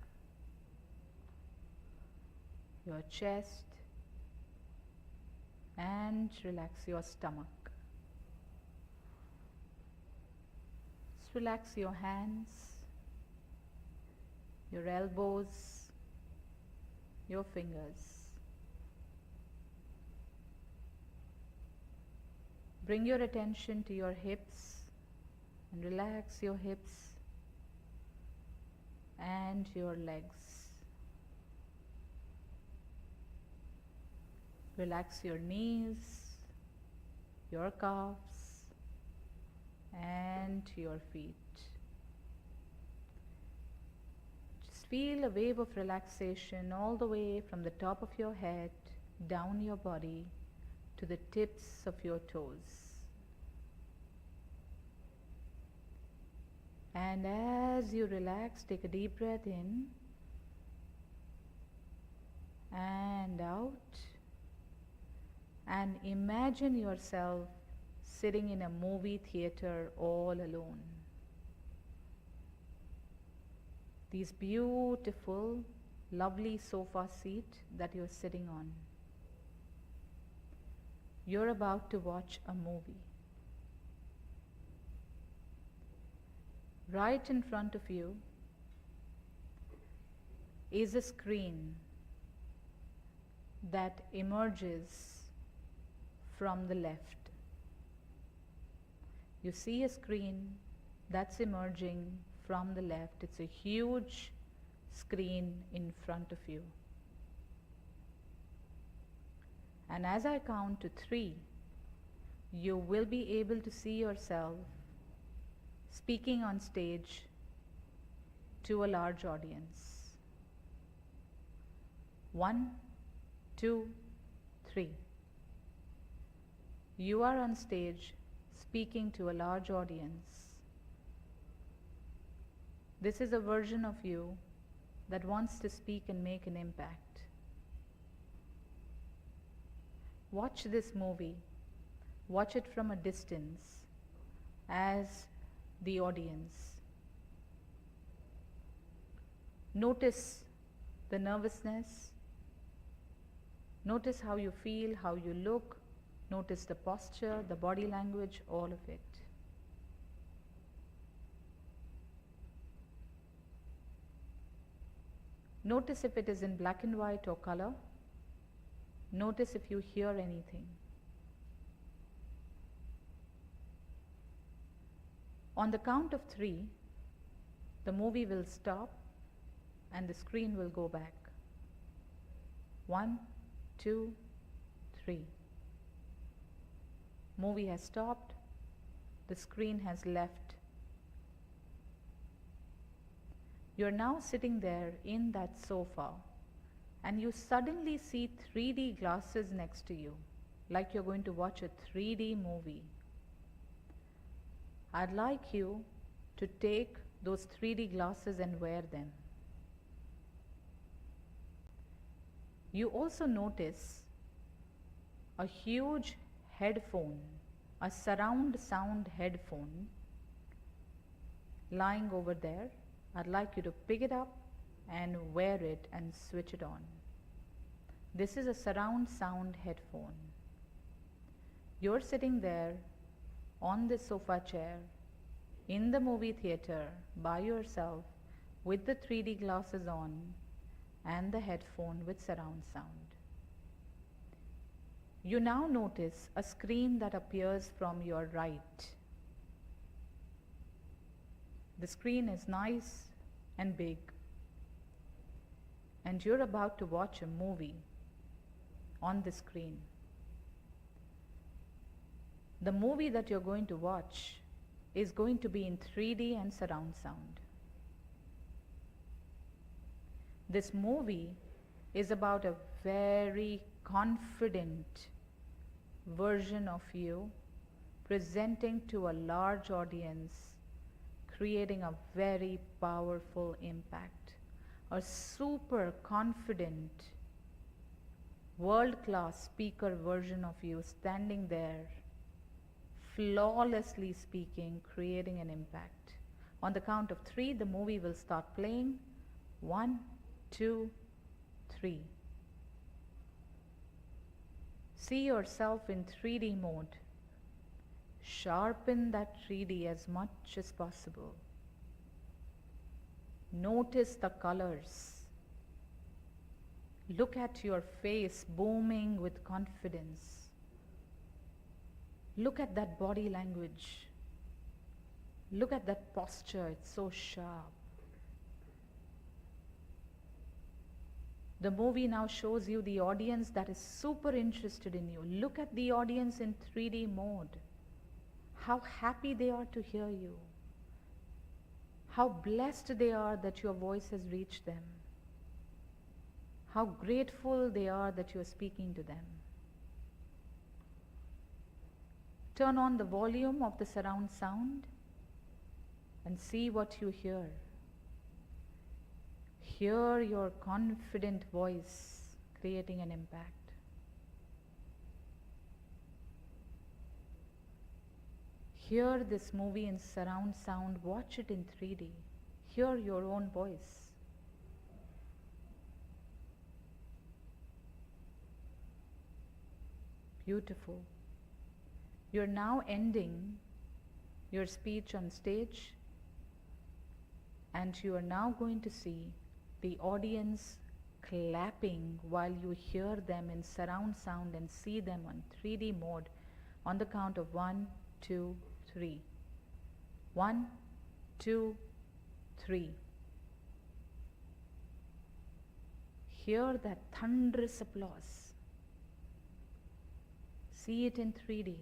[SPEAKER 1] your chest, and relax your stomach. Just relax your hands, your elbows, your fingers. Bring your attention to your hips and relax your hips and your legs. Relax your knees, your calves, and your feet. Just feel a wave of relaxation all the way from the top of your head down your body to the tips of your toes. And as you relax, take a deep breath in and out, and imagine yourself sitting in a movie theater all alone. These beautiful, lovely sofa seat that you're sitting on. You're about to watch a movie. Right in front of you is a screen that emerges from the left. You see a screen that's emerging from the left. It's a huge screen in front of you. And as I count to 3, you will be able to see yourself speaking on stage to a large audience. 1, 2, 3. You are on stage speaking to a large audience. This is a version of you that wants to speak and make an impact. Watch this movie. Watch it from a distance as the audience. Notice the nervousness. Notice how you feel, how you look. Notice the posture, the body language, all of it. Notice if it is in black and white or color. Notice if you hear anything. On the count of 3, the movie will stop and the screen will go back. 1, 2, 3. Movie has stopped. The screen has left. You're now sitting there in that sofa and you suddenly see 3D glasses next to you, like you're going to watch a 3D movie. I'd like you to take those 3D glasses and wear them. You also notice a huge headphone, a surround sound headphone lying over there. I'd like you to pick it up and wear it and switch it on. This is a surround sound headphone. You're sitting there on this sofa chair in the movie theater by yourself with the 3D glasses on and the headphone with surround sound. You now notice a screen that appears from your right. The screen is nice and big. and you're about to watch a movie on the screen. The movie that you're going to watch is going to be in 3D and surround sound. This movie is about a very confident version of you presenting to a large audience, creating a very powerful impact. A super confident, world-class speaker version of you standing there, flawlessly speaking, creating an impact. On the count of 3, the movie will start playing. 1, 2, 3. See yourself in 3D mode. Sharpen that 3D as much as possible. Notice the colors. Look at your face booming with confidence. Look at that body language. Look at that posture, it's so sharp. The movie now shows you the audience that is super interested in you. Look at the audience in 3D mode. How happy they are to hear you. How blessed they are that your voice has reached them. How grateful they are that you are speaking to them. Turn on the volume of the surround sound and see what you hear. Hear your confident voice creating an impact. Hear this movie in surround sound, watch it in 3D. Hear your own voice. Beautiful. You're now ending your speech on stage, and you are now going to see the audience clapping while you hear them in surround sound and see them on 3D mode on the count of 1, 2, 3. 1, 2, 3. Hear that thunderous applause. See it in 3D.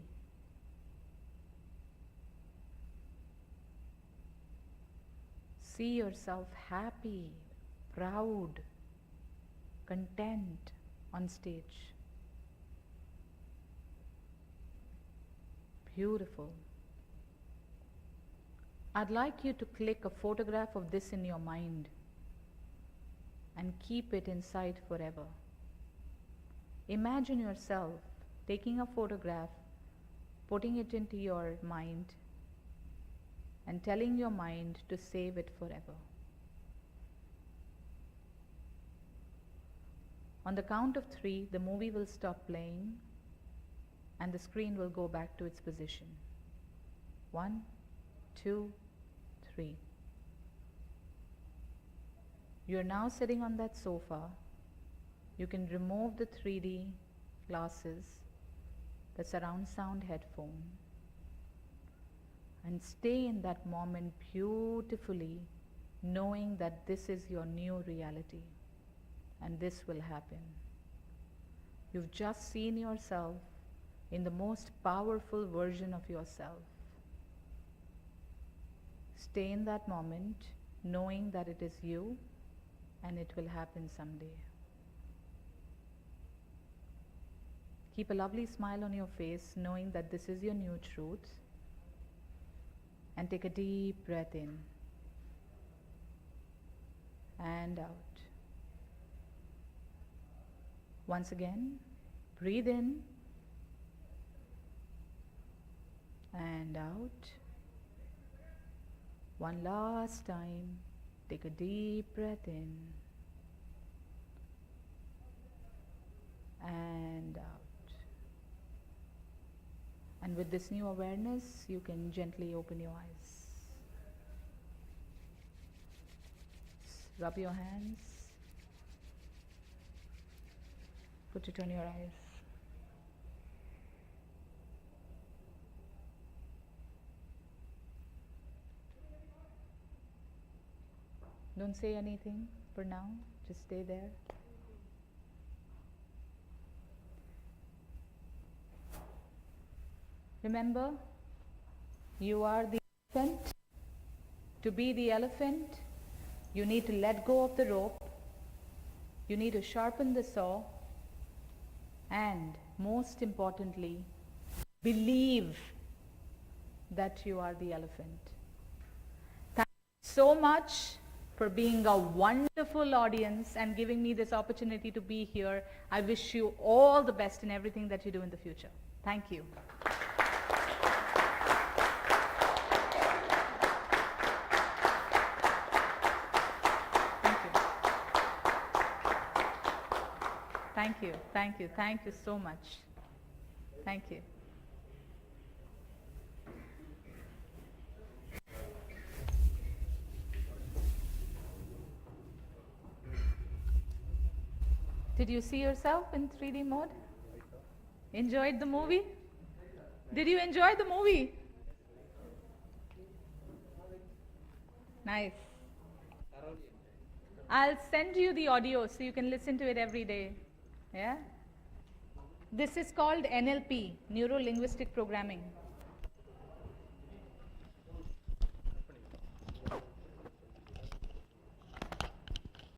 [SPEAKER 1] See yourself happy, proud, content on stage. Beautiful. I'd like you to click a photograph of this in your mind and keep it inside forever. Imagine yourself taking a photograph, putting it into your mind, and telling your mind to save it forever. On the count of 3, the movie will stop playing and the screen will go back to its position. 1, 2, 3. You're now sitting on that sofa. You can remove the 3D glasses, the surround sound headphone, and stay in that moment beautifully, knowing that this is your new reality and this will happen. You've just seen yourself in the most powerful version of yourself. Stay in that moment, knowing that it is you and it will happen someday. Keep a lovely smile on your face, knowing that this is your new truth. And take a deep breath in and out. Once again, breathe in and out. One last time, take a deep breath in and out. And with this new awareness, you can gently open your eyes. Rub your hands. Put it on your eyes. Don't say anything for now. Just stay there. Remember, you are the elephant. To be the elephant, you need to let go of the rope, you need to sharpen the saw, and most importantly, believe that you are the elephant. Thank you so much for being a wonderful audience and giving me this opportunity to be here. I wish you all the best in everything that you do in the future. Thank you. Thank you, thank you, thank you so much. Thank you. Did you see yourself in 3D mode? Enjoyed the movie? Did you enjoy the movie? Nice. I'll send you the audio so you can listen to it every day. Yeah? This is called NLP, Neuro Linguistic Programming.